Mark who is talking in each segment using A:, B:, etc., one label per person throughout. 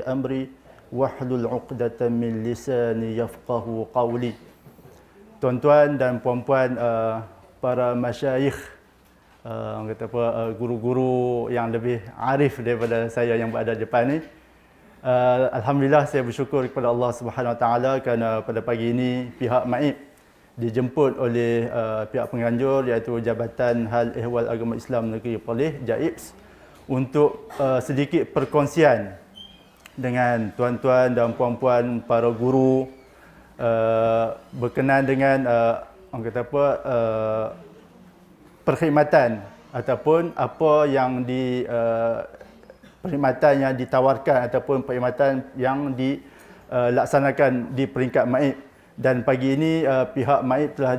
A: amri wahlul 'uqdatam min lisani yafqahu qawli. Tuan-tuan dan puan-puan, para masyayikh, guru-guru yang lebih arif daripada saya yang berada di depan ni. Alhamdulillah, saya bersyukur kepada Allah Subhanahu Wa Taala kerana pada pagi ini pihak MAIP dijemput oleh pihak penganjur iaitu Jabatan Hal Ehwal Agama Islam Negeri Perlis JAIPS untuk sedikit perkongsian dengan tuan-tuan dan puan-puan para guru berkenaan dengan perkhidmatan ataupun apa yang perkhidmatan yang ditawarkan ataupun perkhidmatan yang dilaksanakan di peringkat MAIP. Dan pagi ini pihak MAIP telah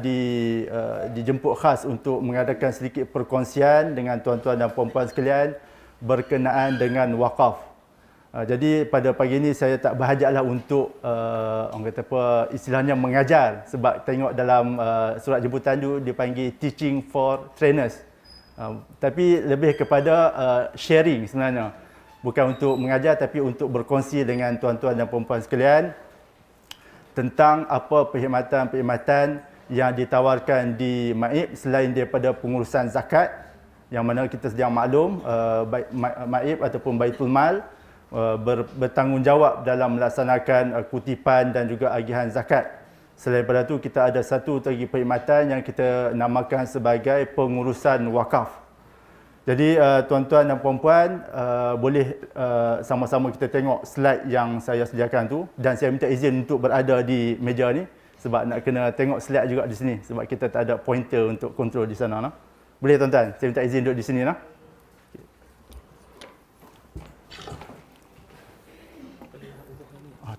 A: dijemput khas untuk mengadakan sedikit perkongsian dengan tuan-tuan dan puan-puan sekalian berkenaan dengan wakaf. Jadi pada pagi ini saya tak berhajatlah untuk istilahnya mengajar, sebab tengok dalam surat jemputan itu dipanggil teaching for trainers. Tapi lebih kepada sharing sebenarnya. Bukan untuk mengajar tapi untuk berkongsi dengan tuan-tuan dan puan-puan sekalian tentang apa perkhidmatan-perkhidmatan yang ditawarkan di MAIP selain daripada pengurusan zakat, yang mana kita sedia maklum MAIP ataupun Baitul Mal bertanggungjawab dalam melaksanakan kutipan dan juga agihan zakat. Selain daripada itu, kita ada satu lagi perkhidmatan yang kita namakan sebagai pengurusan wakaf. Jadi tuan-tuan dan puan-puan, boleh sama-sama kita tengok slide yang saya sediakan tu, dan saya minta izin untuk berada di meja ni sebab nak kena tengok slide juga di sini sebab kita tak ada pointer untuk kontrol di sana. Nah. Boleh tuan-tuan, saya minta izin duduk di sini. Nah.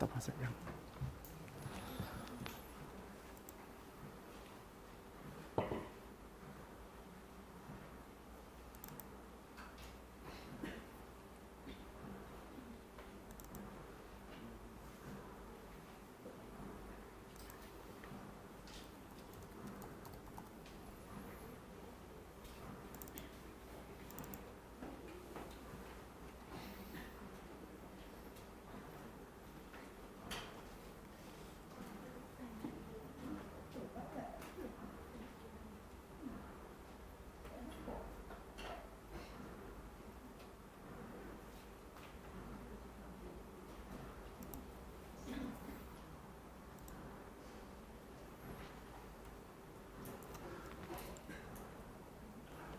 A: Tak apa, saya.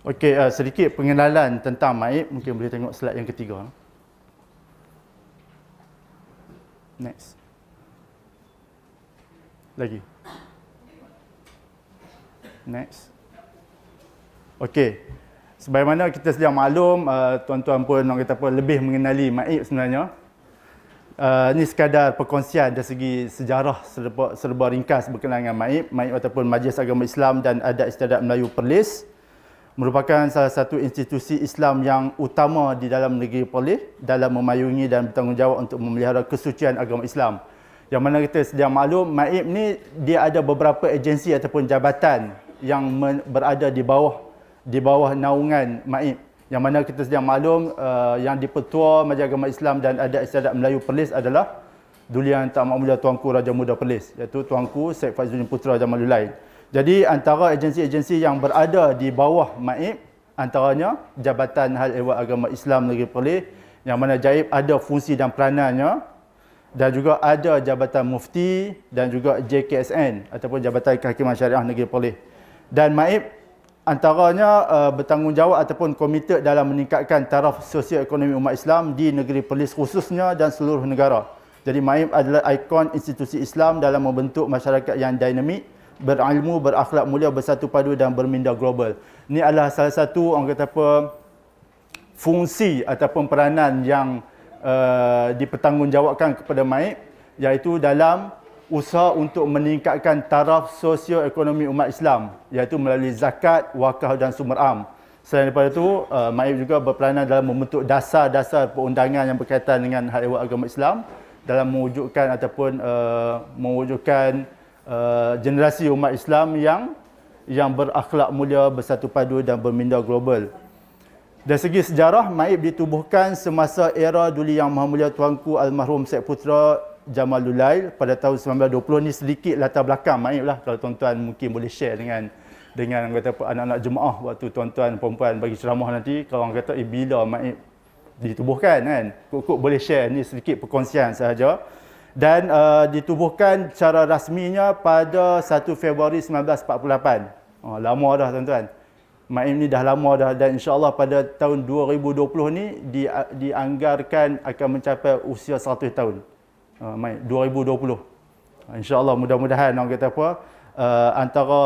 A: Okey, sedikit pengenalan tentang MAIP. Mungkin boleh tengok slide yang ketiga. Next. Lagi. Next. Okey. Sebagaimana kita sedia maklum, tuan-tuan pun lebih mengenali MAIP sebenarnya. Ini sekadar perkongsian dari segi sejarah serba ringkas berkenaan dengan MAIP. MAIP ataupun Majlis Agama Islam dan Adat Istiadat Melayu Perlis merupakan salah satu institusi Islam yang utama di dalam negeri Perlis dalam memayungi dan bertanggungjawab untuk memelihara kesucian agama Islam. Yang mana kita sedia maklum, MAIP ni dia ada beberapa agensi ataupun jabatan yang berada di bawah naungan MAIP. Yang mana kita sedia maklum yang dipertua Majlis Agama Islam dan Adat Istiadat Melayu Perlis adalah Duli-Yang Amat Mulia Tuanku Raja Muda Perlis, iaitu Tuanku Syed Faizuddin Putra Jamalulain. Jadi antara agensi-agensi yang berada di bawah MAIP antaranya Jabatan Hal Ehwal Agama Islam Negeri Perlis, yang mana JAIP ada fungsi dan peranannya, dan juga ada Jabatan Mufti dan juga JKSN ataupun Jabatan Kehakiman Syariah Negeri Perlis. Dan MAIP antaranya bertanggungjawab ataupun komited dalam meningkatkan taraf sosio-ekonomi umat Islam di negeri Perlis khususnya dan seluruh negara. Jadi MAIP adalah ikon institusi Islam dalam membentuk masyarakat yang dinamik, berilmu, berakhlak mulia, bersatu padu dan berminda global. Ini adalah salah satu fungsi ataupun peranan yang dipertanggungjawabkan kepada MAIP, iaitu dalam usaha untuk meningkatkan taraf sosio-ekonomi umat Islam, iaitu melalui zakat, wakaf dan sumber am. Selain daripada itu, MAIP juga berperanan dalam membentuk dasar-dasar perundangan yang berkaitan dengan hal ehwal agama Islam dalam mewujudkan generasi umat Islam yang berakhlak mulia, bersatu padu dan berminda global. Dari segi sejarah, MAIP ditubuhkan semasa era Duli Yang Maha Mulia Tuanku Almarhum Syed Putra Jamalul Lail pada tahun 1920. Ni sedikit latar belakang MAIP lah, kalau tuan-tuan mungkin boleh share dengan kata apa, anak-anak jemaah waktu tuan-tuan perempuan bagi ceramah nanti. Kalau orang kata bila MAIP ditubuhkan kan, kok boleh share ni sedikit perkongsian sahaja. Dan ditubuhkan secara rasminya pada 1 Februari 1948. Lama dah tuan-tuan. MAIP ni dah lama dah, dan insya-Allah pada tahun 2020 ni dianggarkan akan mencapai usia 100 tahun. MAIP 2020. Insya-Allah mudah-mudahan orang kata apa, antara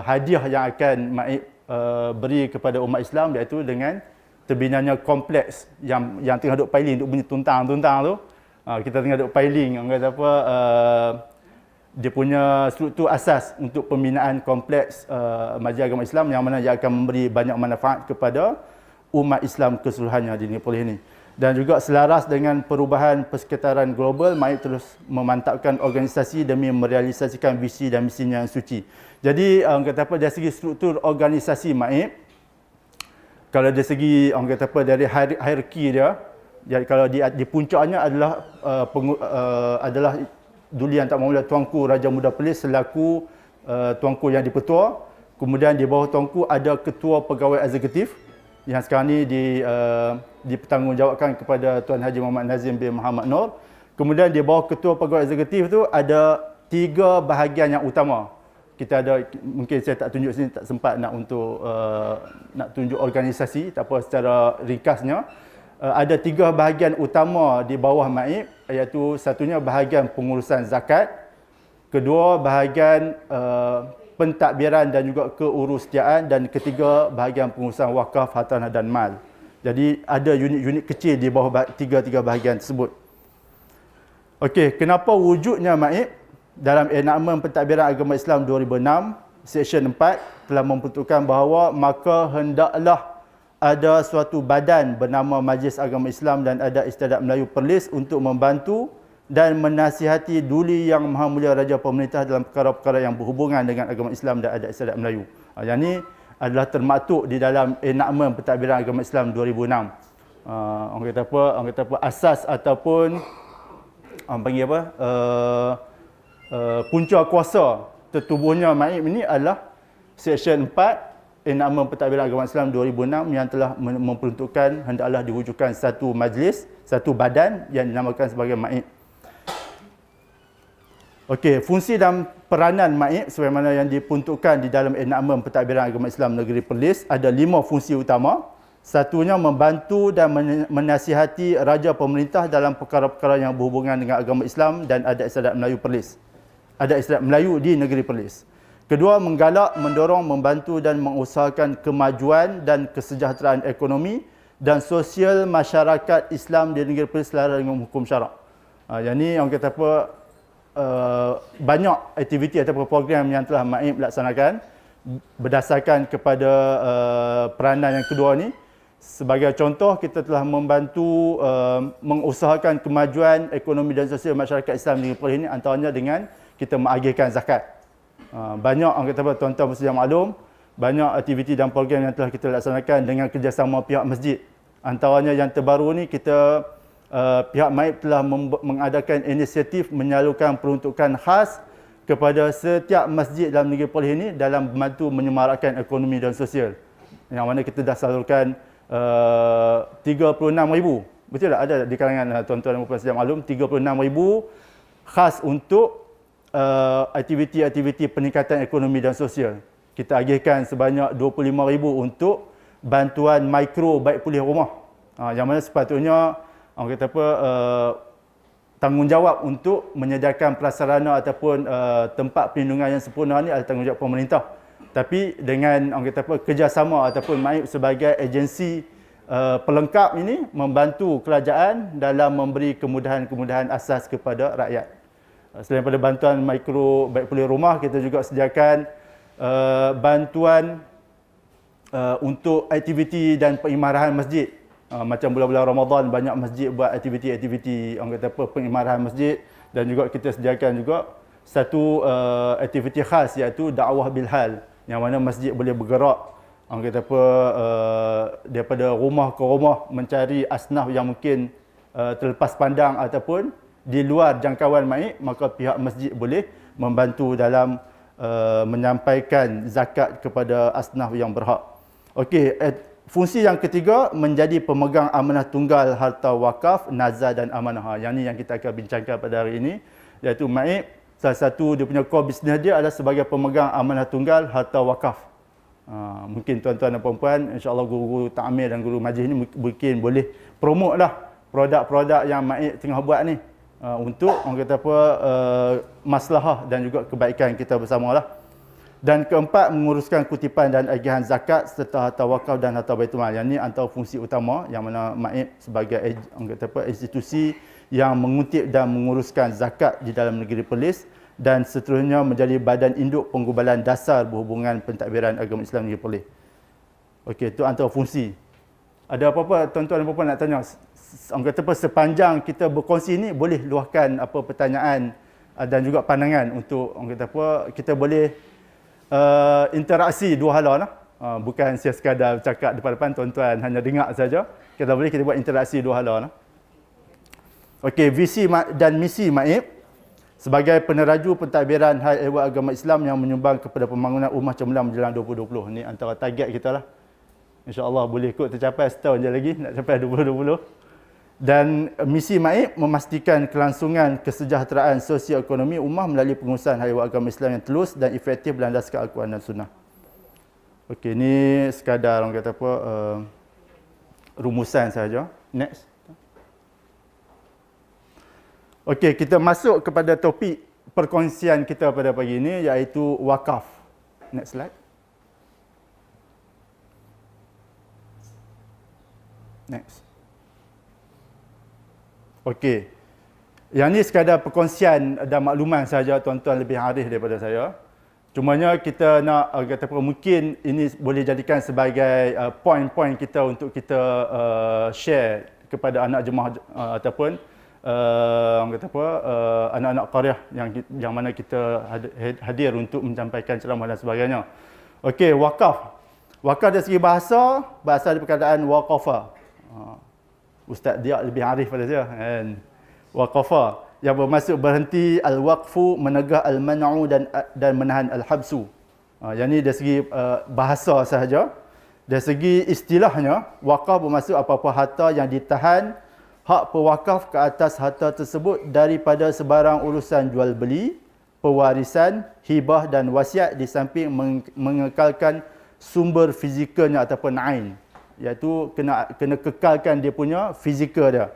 A: hadiah yang akan MAIP beri kepada umat Islam iaitu dengan terbinanya kompleks yang tengah duk piling, duk bunyi tuntang-tuntang tu. Kita tengah duk piling orang kata apa, dia punya struktur asas untuk pembinaan kompleks Majlis Agama Islam yang mana ia akan memberi banyak manfaat kepada umat Islam keseluruhannya di negeri Perlis ini. Dan juga selaras dengan perubahan persekitaran global, MAIP terus memantapkan organisasi demi merealisasikan visi dan misinya yang suci. Jadi orang kata apa, dari segi struktur organisasi MAIP, kalau dari segi orang kata apa, dari hierarki dia, jadi kalau di puncaknya adalah Duli Yang Tak Maha Mulia Tuanku Raja Muda Perlis selaku Tuanku yang dipertua. Kemudian di bawah Tuanku ada Ketua Pegawai Eksekutif yang sekarang ni dipertanggungjawabkan kepada Tuan Haji Muhammad Nazim bin Muhammad Nur. Kemudian di bawah Ketua Pegawai Eksekutif tu ada 3 bahagian yang utama. Kita ada, mungkin saya tak tunjuk sini, tak sempat nak tunjuk organisasi, tak apa, secara ringkasnya. Ada 3 bahagian utama di bawah MAIP, iaitu satunya bahagian pengurusan zakat, kedua bahagian pentadbiran dan juga keurusdiaan, dan ketiga bahagian pengurusan wakaf, hartanah dan mal. Jadi ada unit-unit kecil di bawah tiga bahagian tersebut. Okey, kenapa wujudnya MAIP? Dalam Enakmen Pentadbiran Agama Islam 2006, Seksyen 4 telah memperuntukkan bahawa maka hendaklah ada suatu badan bernama Majlis Agama Islam dan Adat Istiadat Melayu Perlis untuk membantu dan menasihati Duli Yang Maha Mulia Raja Pemerintah dalam perkara-perkara yang berhubungan dengan agama Islam dan adat istiadat Melayu. Yang ini adalah termaktub di dalam Enakmen Pentadbiran Agama Islam 2006. Orang kata apa, asas ataupun orang panggil apa, punca kuasa tertubuhnya MAIP ini adalah Seksyen 4 Enakmen Pentadbiran Agama Islam 2006 yang telah memperuntukkan hendaklah diwujudkan satu majlis, satu badan yang dinamakan sebagai MAIP. Okey, fungsi dan peranan MAIP sebagaimana yang diperuntukkan di dalam Enakmen Pentadbiran Agama Islam Negeri Perlis ada 5 fungsi utama. Satunya membantu dan menasihati Raja Pemerintah dalam perkara-perkara yang berhubungan dengan agama Islam dan adat istiadat Melayu Perlis. Adat istiadat Melayu di Negeri Perlis. Kedua, menggalak, mendorong, membantu dan mengusahakan kemajuan dan kesejahteraan ekonomi dan sosial masyarakat Islam di negeri Perlis selaras dengan hukum syarak. Yang ni orang kata apa, banyak aktiviti ataupun program yang telah MAIP laksanakan berdasarkan kepada peranan yang kedua ni. Sebagai contoh, kita telah membantu mengusahakan kemajuan ekonomi dan sosial masyarakat Islam di negeri Perlis ini, antaranya dengan kita mengagihkan zakat. Banyak orang kata apa, tuan-tuan mesti maklum, banyak aktiviti dan program yang telah kita laksanakan dengan kerjasama pihak masjid. Antaranya yang terbaru ni, kita pihak MAIP telah mengadakan inisiatif menyalurkan peruntukan khas kepada setiap masjid dalam negeri Perlis ini dalam membantu menyemarakkan ekonomi dan sosial. Yang mana kita dah salurkan 36,000. Betul tak? Ada di kalangan tuan-tuan dan puan-puan sedia maklum, 36,000 khas untuk aktiviti-aktiviti peningkatan ekonomi dan sosial. Kita agihkan sebanyak 25,000 untuk bantuan mikro baik pulih rumah. Yang mana sepatutnya orang kata apa, tanggungjawab untuk menyediakan prasarana ataupun tempat perlindungan yang sempurna ni adalah tanggungjawab pemerintah. Tapi dengan orang kata apa, kerjasama ataupun MAIP sebagai agensi pelengkap ini membantu kerajaan dalam memberi kemudahan-kemudahan asas kepada rakyat. Selain daripada bantuan mikro baik pulih rumah, kita juga sediakan bantuan untuk aktiviti dan pengimarahan masjid. Macam bulan-bulan Ramadan, banyak masjid buat aktiviti-aktiviti orang kata apa, pengimarahan masjid, dan juga kita sediakan juga satu aktiviti khas iaitu dakwah bilhal, yang mana masjid boleh bergerak orang kata apa, daripada rumah ke rumah mencari asnaf yang mungkin terlepas pandang ataupun di luar jangkauan MAIC, maka pihak masjid boleh membantu dalam menyampaikan zakat kepada asnaf yang berhak. Okey, fungsi yang ketiga, menjadi pemegang amanah tunggal harta wakaf, nazar dan amanah. Yang ni yang kita akan bincangkan pada hari ini, iaitu MAIC, salah satu dia punya core business dia adalah sebagai pemegang amanah tunggal harta wakaf. Mungkin tuan-tuan dan puan-puan, insya-Allah guru-guru ta'mir dan guru majlis ni mungkin boleh promote lah produk-produk yang MAIC tengah buat ni, untuk orang kata apa, maslahah dan juga kebaikan kita bersama lah. Dan keempat, menguruskan kutipan dan agihan zakat serta harta wakaf dan harta baitul mal. Yang ni antara fungsi utama yang mana MAIC sebagai orang kata apa, institusi yang mengutip dan menguruskan zakat di dalam negeri Perlis, dan seterusnya menjadi badan induk penggubalan dasar berhubungan pentadbiran agama Islam negeri Perlis. Okey, itu antara fungsi. Ada apa-apa tuan-tuan dan puan-puan nak tanya? Orang kata apa, sepanjang kita berkongsi ni, boleh luahkan apa pertanyaan dan juga pandangan untuk orang kata apa, kita boleh interaksi dua hala lah. Bukan sekadar cakap depan-depan, tuan-tuan hanya dengar saja. Kita buat interaksi dua hala lah. Okey, visi dan misi MAIC sebagai peneraju pentadbiran hal ehwal agama Islam yang menyumbang kepada pembangunan Ummah Cemerlang menjelang 2020. Ini antara target kita lah. InsyaAllah boleh kot tercapai, setahun je lagi nak capai 2020. Dan misi MAIC memastikan kelangsungan kesejahteraan sosioekonomi ummah melalui pengurusan hal ehwal agama Islam yang telus dan efektif berlandaskan Al-Quran dan Sunnah. Okey, ni sekadar orang kata apa, rumusan saja. Next. Okey, kita masuk kepada topik perkongsian kita pada pagi ini, iaitu wakaf. Next slide. Next. Okey. Yang ni sekadar perkongsian dan makluman saja, tuan-tuan lebih arif daripada saya. Cumanya kita nak kata apa, mungkin ini boleh jadikan sebagai poin-poin kita untuk kita share kepada anak jemaah ataupun orang kata apa, anak-anak qaryah yang mana kita hadir untuk menyampaikan ceramah dan sebagainya. Okey, wakaf. Wakaf dari segi bahasa dari perkataan waqafa. Ustaz dia lebih arif pada saya kan. Waqafa yang bermaksud berhenti, al-waqfu menegah, al-man'u dan menahan, al-habsu. Yang ni dari segi bahasa sahaja. Dari segi istilahnya, wakaf bermaksud apa-apa harta yang ditahan hak pewakaf ke atas harta tersebut daripada sebarang urusan jual beli, pewarisan, hibah dan wasiat, di samping mengekalkan sumber fizikalnya ataupun ain, iaitu kena kekalkan dia punya fizikal dia.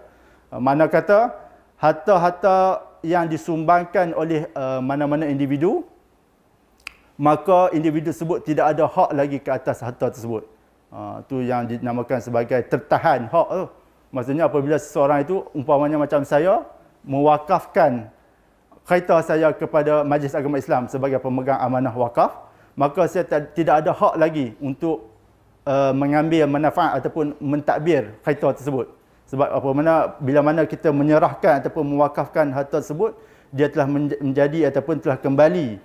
A: Mana kata harta-harta yang disumbangkan oleh mana-mana individu, maka individu tersebut tidak ada hak lagi ke atas harta tersebut. Tu yang dinamakan sebagai tertahan hak tu. Maksudnya apabila seseorang itu, umpamanya macam saya, mewakafkan khaita saya kepada Majlis Agama Islam sebagai pemegang amanah wakaf, maka saya tidak ada hak lagi untuk mengambil manfaat ataupun mentadbir khaita tersebut. Sebab bila mana kita menyerahkan ataupun mewakafkan harta tersebut, dia telah menjadi ataupun telah kembali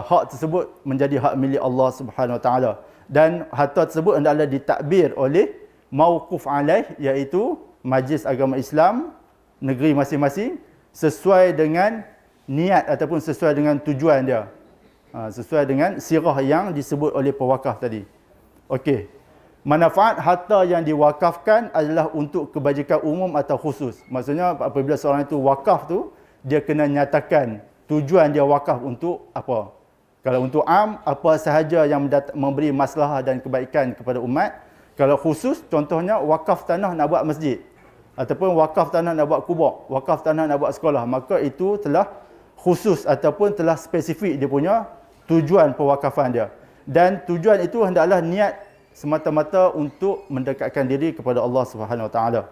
A: hak tersebut menjadi hak milik Allah Subhanahu Wa Taala. Dan harta tersebut hendaklah ditadbir oleh mauquf alaih, iaitu Majlis Agama Islam negeri masing-masing, sesuai dengan niat ataupun sesuai dengan tujuan dia, sesuai dengan sirah yang disebut oleh pewakaf tadi. Okey, manfaat harta yang diwakafkan adalah untuk kebajikan umum atau khusus. Maksudnya apabila seorang itu wakaf tu, dia kena nyatakan tujuan dia wakaf untuk apa. Kalau untuk am, apa sahaja yang memberi maslahah dan kebaikan kepada umat. Kalau khusus, contohnya wakaf tanah nak buat masjid, ataupun wakaf tanah nak buat kubur, wakaf tanah nak buat sekolah, maka itu telah khusus ataupun telah spesifik dia punya tujuan pewakafan dia. Dan tujuan itu hendaklah niat semata-mata untuk mendekatkan diri kepada Allah Subhanahu Wa Taala.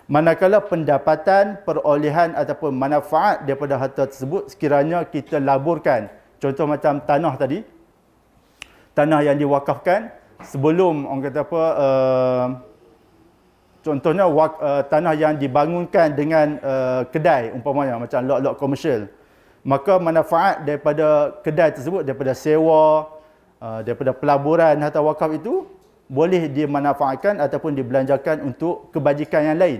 A: Manakala pendapatan, perolehan ataupun manfaat daripada harta tersebut sekiranya kita laburkan, contoh macam tanah tadi, tanah yang diwakafkan sebelum orang kata apa, contohnya tanah yang dibangunkan dengan kedai umpamanya macam lot-lot komersial, maka manfaat daripada kedai tersebut, daripada sewa Daripada pelaburan harta wakaf itu boleh dimanfaatkan ataupun dibelanjakan untuk kebajikan yang lain.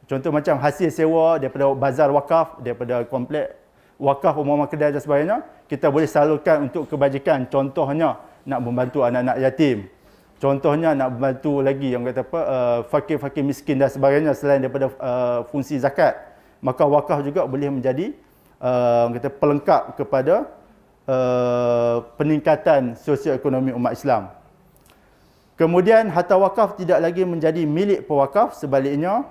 A: Contoh macam hasil sewa daripada bazar wakaf, daripada komplek wakaf, rumah kedai dan sebagainya, kita boleh salurkan untuk kebajikan. Contohnya nak membantu anak-anak yatim. Contohnya nak membantu lagi yang kata apa, fakir-fakir miskin dan sebagainya selain daripada fungsi zakat. Maka wakaf juga boleh menjadi kata pelengkap kepada peningkatan sosioekonomi umat Islam. Kemudian harta wakaf tidak lagi menjadi milik pewakaf, sebaliknya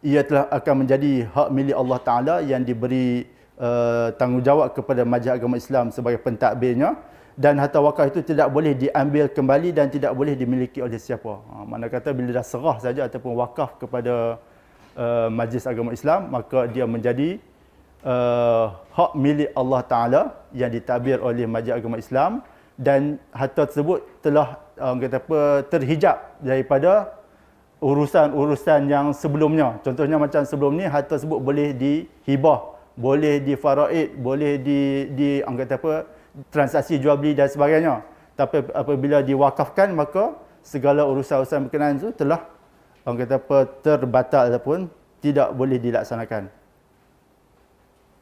A: ia telah akan menjadi hak milik Allah Taala yang diberi tanggungjawab kepada Majlis Agama Islam sebagai pentadbirnya, dan harta wakaf itu tidak boleh diambil kembali dan tidak boleh dimiliki oleh siapa. Mana kata bila dah serah saja ataupun wakaf kepada Majlis Agama Islam, maka dia menjadi hak milik Allah Taala yang ditadbir oleh Majlis Agama Islam, dan harta tersebut telah kata apa, terhijab daripada urusan-urusan yang sebelumnya. Contohnya macam sebelum ni harta tersebut boleh dihibah, boleh difaraid, boleh di kata apa, transaksi jual beli dan sebagainya. Tapi apabila diwakafkan, maka segala urusan-urusan berkenaan itu telah kata apa, terbatal ataupun tidak boleh dilaksanakan.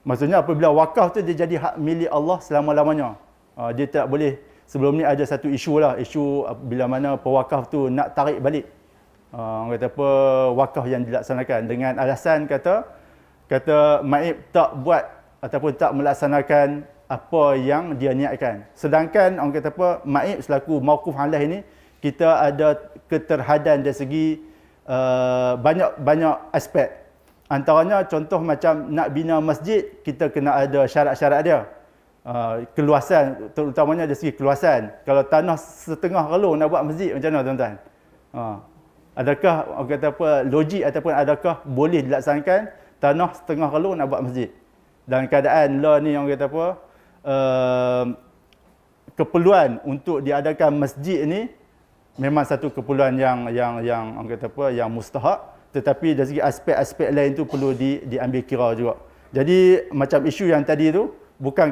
A: Maksudnya apabila wakaf tu dia jadi hak milik Allah selama-lamanya. Dia tak boleh. Sebelum ni ada satu isu lah, isu bila mana pewakaf tu nak tarik balik. Kata apa, wakaf yang dilaksanakan dengan alasan kata Maib tak buat ataupun tak melaksanakan apa yang dia niatkan. Sedangkan orang kata apa, Maib selaku mauquf alaih ini, kita ada keterhadan dari segi banyak aspek. Antaranya contoh macam nak bina masjid, kita kena ada syarat-syarat dia. Keluasan, terutamanya dari segi keluasan. Kalau tanah setengah relung nak buat masjid, macam mana tuan-tuan? Adakah orang kata apa, logik ataupun adakah boleh dilaksanakan tanah setengah relung nak buat masjid? Dalam keadaan law ni orang kata apa, keperluan untuk diadakan masjid ni memang satu keperluan yang orang kata apa, yang mustahak, tetapi dari segi aspek-aspek lain tu perlu diambil kira juga. Jadi macam isu yang tadi tu bukan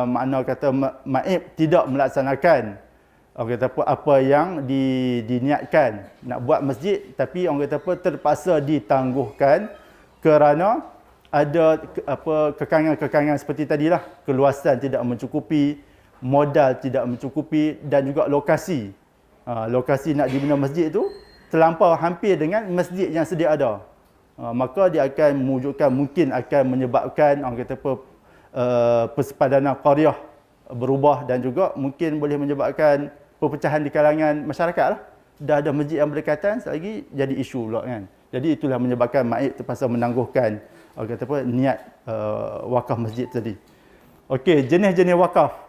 A: makna kata Maib tidak melaksanakan orang kata apa yang diniatkan nak buat masjid, tapi orang kata apa, terpaksa ditangguhkan kerana ada kekangan-kekangan seperti tadilah, keluasan tidak mencukupi, modal tidak mencukupi, dan juga lokasi. Lokasi nak dibina masjid itu terlampau hampir dengan masjid yang sedia ada. Maka dia akan mungkin akan menyebabkan orang kata apa, persepadanan qaryah berubah, dan juga mungkin boleh menyebabkan perpecahan di kalangan masyarakat lah. Dah ada masjid yang berdekatan, lagi jadi isu pula kan. Jadi itulah menyebabkan Maib terpaksa menangguhkan kata apa, niat wakaf masjid tadi. Okey, jenis-jenis wakaf.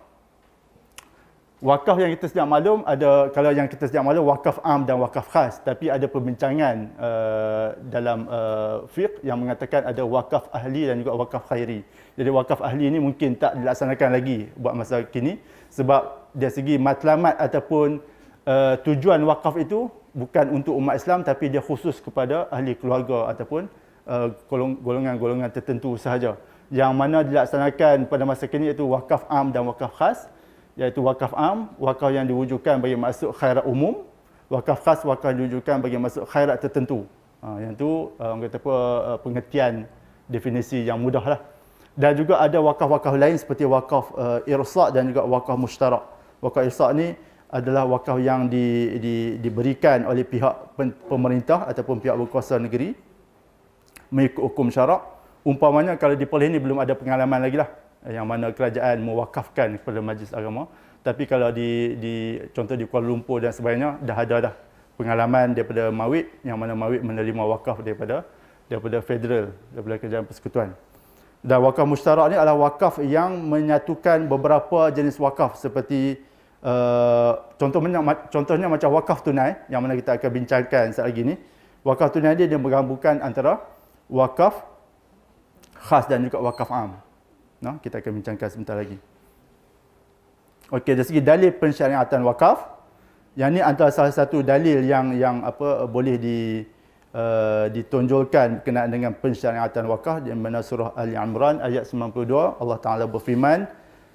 A: Wakaf yang kita sedia maklum ada, kalau yang kita sedia maklum wakaf am dan wakaf khas, tapi ada perbincangan dalam fiqh yang mengatakan ada wakaf ahli dan juga wakaf khairi. Jadi wakaf ahli ini mungkin tak dilaksanakan lagi buat masa kini, sebab dari segi matlamat ataupun tujuan wakaf itu bukan untuk umat Islam, tapi dia khusus kepada ahli keluarga ataupun golongan-golongan tertentu sahaja. Yang mana dilaksanakan pada masa kini iaitu wakaf am dan wakaf khas. Iaitu wakaf am, wakaf yang diwujudkan bagi maksud khairat umum. Wakaf khas, wakaf yang diwujudkan bagi maksud khairat tertentu. Yang tu orang kata apa, pengertian definisi yang mudah lah. Dan juga ada wakaf-wakaf lain seperti wakaf irsa' dan juga wakaf mushtarak. Wakaf irsa' ni adalah wakaf yang diberikan oleh pihak pemerintah ataupun pihak berkuasa negeri mengikut hukum syarak. Umpamanya kalau di Perlis ni belum ada pengalaman lagi lah, yang mana kerajaan mewakafkan kepada majlis agama. Tapi kalau contoh di Kuala Lumpur dan sebagainya, dah ada pengalaman daripada Mawib, yang mana Mawib menerima wakaf daripada federal, daripada kerajaan persekutuan. Dan wakaf mushtarak ni adalah wakaf yang menyatukan beberapa jenis wakaf seperti contohnya macam wakaf tunai yang mana kita akan bincangkan saat lagi ni. Wakaf tunai dia menggabungkan antara wakaf khas dan juga wakaf am. Kita akan bincangkan sebentar lagi. Okey, dari segi dalil pensyariatan wakaf, yang ni antara salah satu dalil yang boleh ditonjolkan berkenaan dengan pensyariatan wakaf, di mana surah Ali Imran ayat 92 Allah Taala berfirman,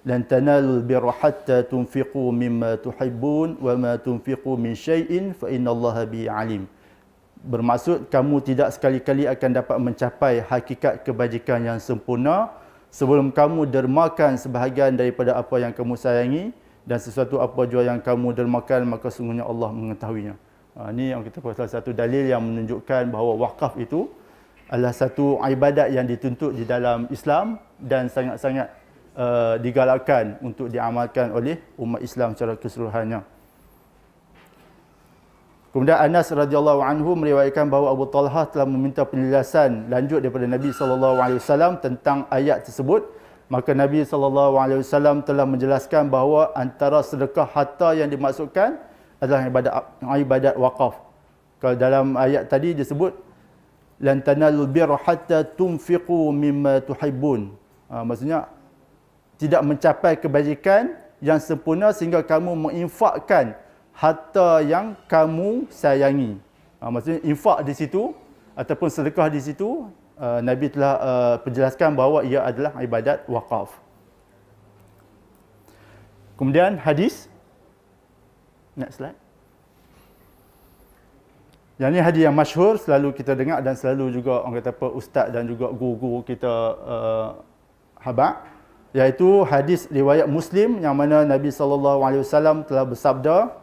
A: lan tanalul birra hatta tunfiqu mimma tuhibbun wa ma tunfiqu min syai'in fa innallaha bihi alim. Bermaksud kamu tidak sekali-kali akan dapat mencapai hakikat kebajikan yang sempurna sebelum kamu dermakan sebahagian daripada apa yang kamu sayangi, dan sesuatu apa jua yang kamu dermakan maka sungguhnya Allah mengetahuinya. Ini yang kita salah satu dalil yang menunjukkan bahawa wakaf itu adalah satu ibadat yang dituntut di dalam Islam dan sangat-sangat digalakkan untuk diamalkan oleh umat Islam secara keseluruhannya. Kemudian Anas radhiyallahu anhu meriwayatkan bahawa Abu Talhah telah meminta penjelasan lanjut daripada Nabi SAW tentang ayat tersebut. Maka Nabi SAW telah menjelaskan bahawa antara sedekah harta yang dimaksudkan adalah ibadat wakaf. Kalau dalam ayat tadi disebut lan tanalul birra hatta tunfiqu mimma tuhibbun. Maksudnya tidak mencapai kebajikan yang sempurna sehingga kamu menginfakkan harta yang kamu sayangi. Maksudnya infak di situ ataupun sedekah di situ Nabi telah penjelaskan bahawa ia adalah ibadat wakaf. Kemudian hadis. Next slide. Yang ini hadis yang masyhur, selalu kita dengar dan selalu juga orang kata apa, ustaz dan juga guru-guru kita habaq, iaitu hadis riwayat Muslim yang mana Nabi SAW telah bersabda,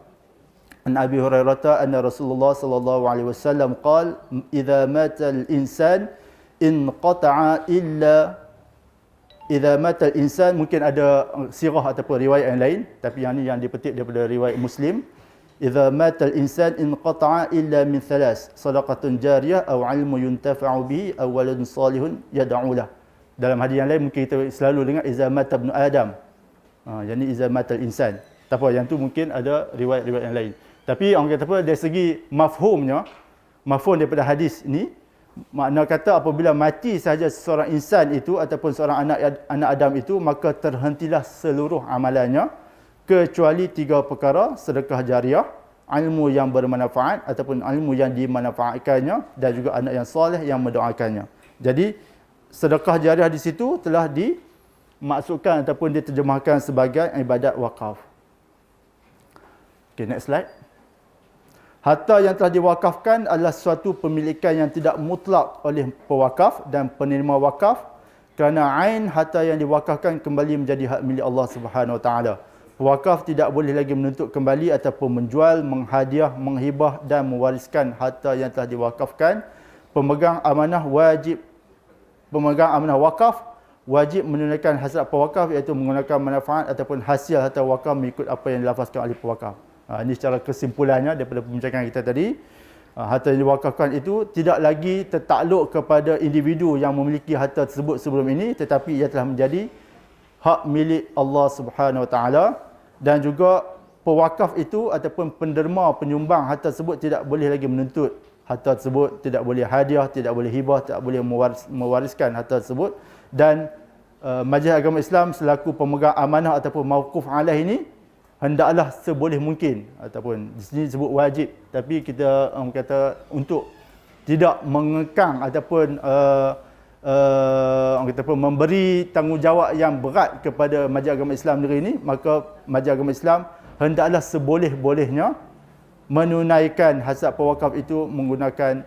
A: an Abi Hurairah anna Rasulullah SAW qala idza mata al-insan in qata'a illa idza mata al-insan, mungkin ada sirah ataupun riwayat yang lain, tapi yang ni yang dipetik daripada riwayat Muslim. Idza mata al-insan in qata'a illa min thalas, sadaqatun jariyah aw 'ilmun yuntafa'u bihi aw waladun salihun yad'u lah. Dalam hadis yang lain mungkin kita selalu dengar idza mata ibnu Adam. Yang ni idza mata al-insan. Tak apa, yang tu mungkin ada riwayat-riwayat yang lain. Tapi orang kata apa, dari segi mafhum daripada hadis ni, makna kata apabila mati sahaja seorang insan itu ataupun seorang anak Adam itu, maka terhentilah seluruh amalannya kecuali 3 perkara: sedekah jariah, ilmu yang bermanfaat ataupun ilmu yang dimanfaatkannya, dan juga anak yang soleh yang mendoakannya. Jadi sedekah jariah di situ telah dimaksudkan ataupun diterjemahkan sebagai ibadat wakaf. Okay, next slide. Harta yang telah diwakafkan adalah suatu pemilikan yang tidak mutlak oleh pewakaf dan penerima wakaf, kerana ain harta yang diwakafkan kembali menjadi hak milik Allah Subhanahu Wa Taala. Pewakaf tidak boleh lagi menuntut kembali ataupun menjual, menghadiah, menghibah dan mewariskan harta yang telah diwakafkan. Pemegang amanah wakaf wajib menunaikan hasrat pewakaf, iaitu menggunakan manfaat ataupun hasil harta wakaf mengikut apa yang dilafazkan oleh pewakaf. Ini secara kesimpulannya daripada pembincangan kita tadi. Harta yang diwakafkan itu tidak lagi tertakluk kepada individu yang memiliki harta tersebut sebelum ini, tetapi ia telah menjadi hak milik Allah Subhanahu Wa Taala. Dan juga pewakaf itu ataupun penderma penyumbang harta tersebut tidak boleh lagi menuntut harta tersebut, tidak boleh hadiah, tidak boleh hibah, tidak boleh mewariskan harta tersebut. Dan Majlis Agama Islam selaku pemegang amanah ataupun mauquf alaih ini hendaklah seboleh mungkin, ataupun di sini disebut wajib, tapi kita kata untuk tidak mengekang ataupun orang kata apa, memberi tanggungjawab yang berat kepada Majlis Agama Islam negeri ini, maka Majlis Agama Islam hendaklah seboleh-bolehnya menunaikan hasil pewakaf itu menggunakan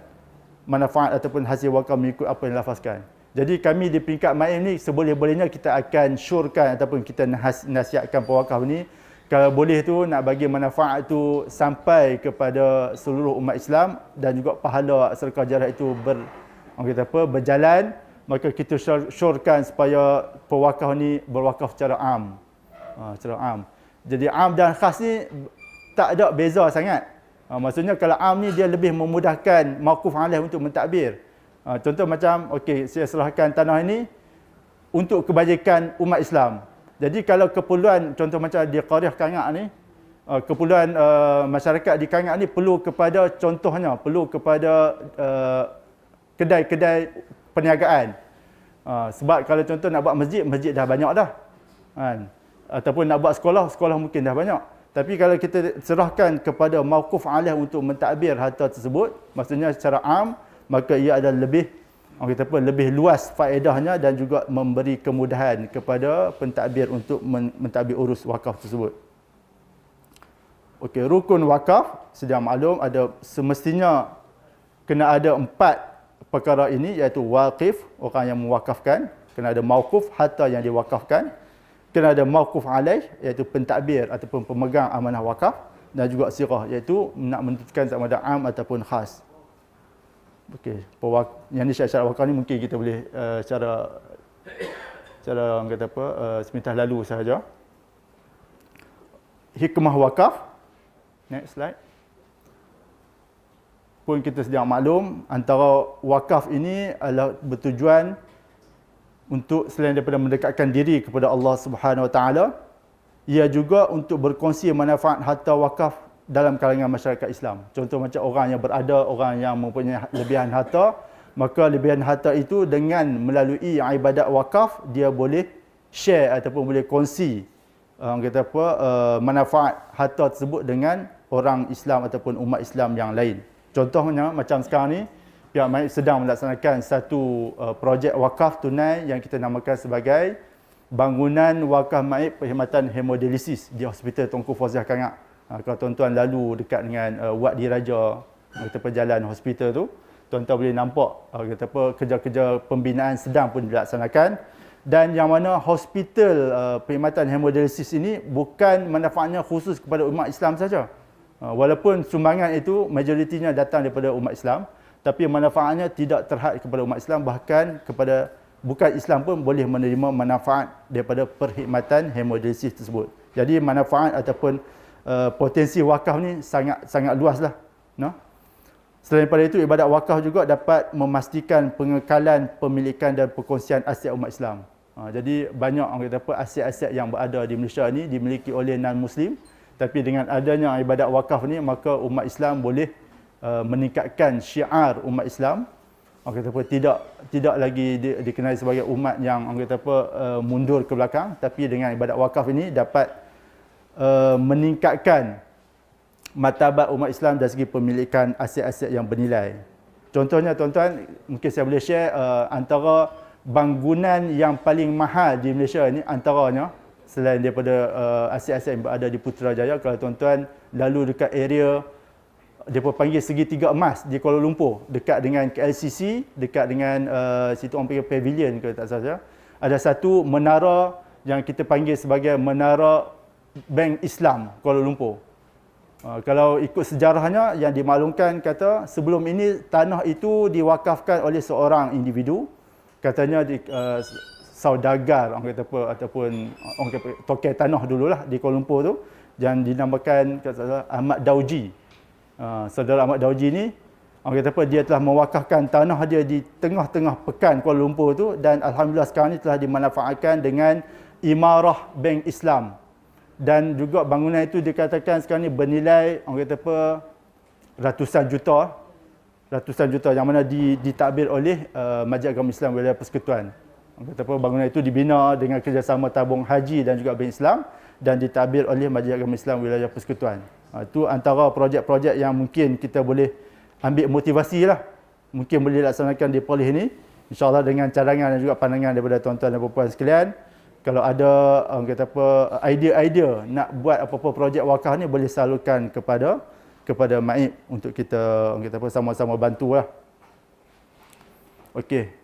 A: manfaat ataupun hasil wakaf mengikut apa yang dilafazkan. Jadi kami di peringkat MAIM ni seboleh-bolehnya kita akan syorkan ataupun kita nasihatkan pewakaf ni, kalau boleh tu nak bagi manfaat tu sampai kepada seluruh umat Islam dan juga pahala sedekah jariah itu berjalan, maka kita syorkan supaya pewakaf ni berwakaf secara am. Jadi am dan khas ni tak ada beza sangat. Maksudnya kalau am ni dia lebih memudahkan mauquf alaih untuk mentadbir. Contoh macam, okey, saya serahkan tanah ini untuk kebajikan umat Islam. Jadi kalau keperluan, contoh macam di Qaryah Kangak ni, keperluan masyarakat di Kangak ni perlu kepada, contohnya perlu kepada kedai-kedai perniagaan. Sebab kalau contoh nak buat masjid, masjid dah banyak dah. Ataupun nak buat sekolah, sekolah mungkin dah banyak. Tapi kalau kita serahkan kepada mauquf alaih untuk mentadbir harta tersebut, maksudnya secara am, maka ia adalah lebih orang kata apa, lebih luas faedahnya dan juga memberi kemudahan kepada pentadbir untuk mentadbir urus wakaf tersebut. Okey, rukun wakaf sedia maklum ada semestinya kena ada 4 perkara ini, iaitu waqif, orang yang mewakafkan, kena ada mauquf, harta yang diwakafkan, kena ada mauquf alaih, iaitu pentadbir ataupun pemegang amanah wakaf, dan juga sirah, iaitu nak menentukan sama ada am ataupun khas. Okey, yang ni syarat wakaf ni mungkin kita boleh cara orang kata apa, semintas lalu sahaja. Hikmah wakaf. Next slide. Pun kita sedia maklum, antara wakaf ini adalah bertujuan untuk selain daripada mendekatkan diri kepada Allah Subhanahu Wa Taala, ia juga untuk berkongsi manfaat harta wakaf dalam kalangan masyarakat Islam. Contoh macam orang yang berada, orang yang mempunyai lebihan harta, maka lebihan harta itu dengan melalui ibadat wakaf, dia boleh share ataupun boleh kongsi orang kata apa, manfaat harta tersebut dengan orang Islam ataupun umat Islam yang lain. Contohnya macam sekarang ni, pihak MAIP sedang melaksanakan satu projek wakaf tunai yang kita namakan sebagai bangunan wakaf MAIP perkhidmatan hemodialisis di Hospital Tunku Fauziah Kangak. Kalau tuan-tuan lalu dekat dengan Wad Diraja, kita perjalanan hospital tu, tuan-tuan boleh nampak kata apa, kerja-kerja pembinaan sedang pun dilaksanakan, dan yang mana hospital perkhidmatan hemodialisis ini bukan manfaatnya khusus kepada umat Islam saja. Walaupun sumbangan itu majoritinya datang daripada umat Islam, tapi manfaatnya tidak terhad kepada umat Islam, bahkan kepada bukan Islam pun boleh menerima manfaat daripada perkhidmatan hemodialisis tersebut. Jadi manfaat ataupun potensi wakaf ni sangat luaslah. No? Selain daripada itu, ibadat wakaf juga dapat memastikan pengekalan, pemilikan dan perkongsian aset umat Islam. Jadi banyak orang kata apa, aset-aset yang berada di Malaysia ni dimiliki oleh non-Muslim, tapi dengan adanya ibadat wakaf ni, maka umat Islam boleh meningkatkan syiar umat Islam. Orang kata apa, tidak lagi dikenali sebagai umat yang orang kata apa, mundur ke belakang, tapi dengan ibadat wakaf ini dapat meningkatkan martabat umat Islam dari segi pemilikan aset-aset yang bernilai. Contohnya tuan-tuan, mungkin saya boleh share antara bangunan yang paling mahal di Malaysia ini, antaranya selain daripada aset-aset yang berada di Putrajaya, kalau tuan-tuan lalu dekat area mereka panggil segitiga emas di Kuala Lumpur, dekat dengan KLCC, dekat dengan situ orang panggil pavilion ke tak salah, ada satu menara yang kita panggil sebagai menara Bank Islam Kuala Lumpur. Kalau ikut sejarahnya, yang dimaklumkan kata sebelum ini tanah itu diwakafkan oleh seorang individu, katanya saudagar orang kata apa, ataupun orang kata tokai tanah dululah di Kuala Lumpur tu, yang dinamakan kata Ahmad Dauji. Saudara Ahmad Dauji ni, orang kata apa, dia telah mewakafkan tanah dia di tengah-tengah pekan Kuala Lumpur tu, dan alhamdulillah sekarang ni telah dimanfaatkan dengan imarah Bank Islam. Dan juga bangunan itu dikatakan sekarang ni bernilai orang kata apa, ratusan juta yang mana ditakbir oleh Majlis Agama Islam Wilayah Persekutuan. Orang kata apa, bangunan itu dibina dengan kerjasama tabung haji dan juga Bank Islam, dan ditakbir oleh Majlis Agama Islam Wilayah Persekutuan. Itu antara projek-projek yang mungkin kita boleh ambil motivasi lah, mungkin boleh laksanakan di polis ini, insyaAllah dengan cadangan dan juga pandangan daripada tuan-tuan dan puan-puan sekalian. Kalau ada orang kata apa, idea-idea nak buat apa-apa projek wakaf ni, boleh salurkan kepada MAIP untuk kita orang kata apa, sama-sama bantulah. Okey.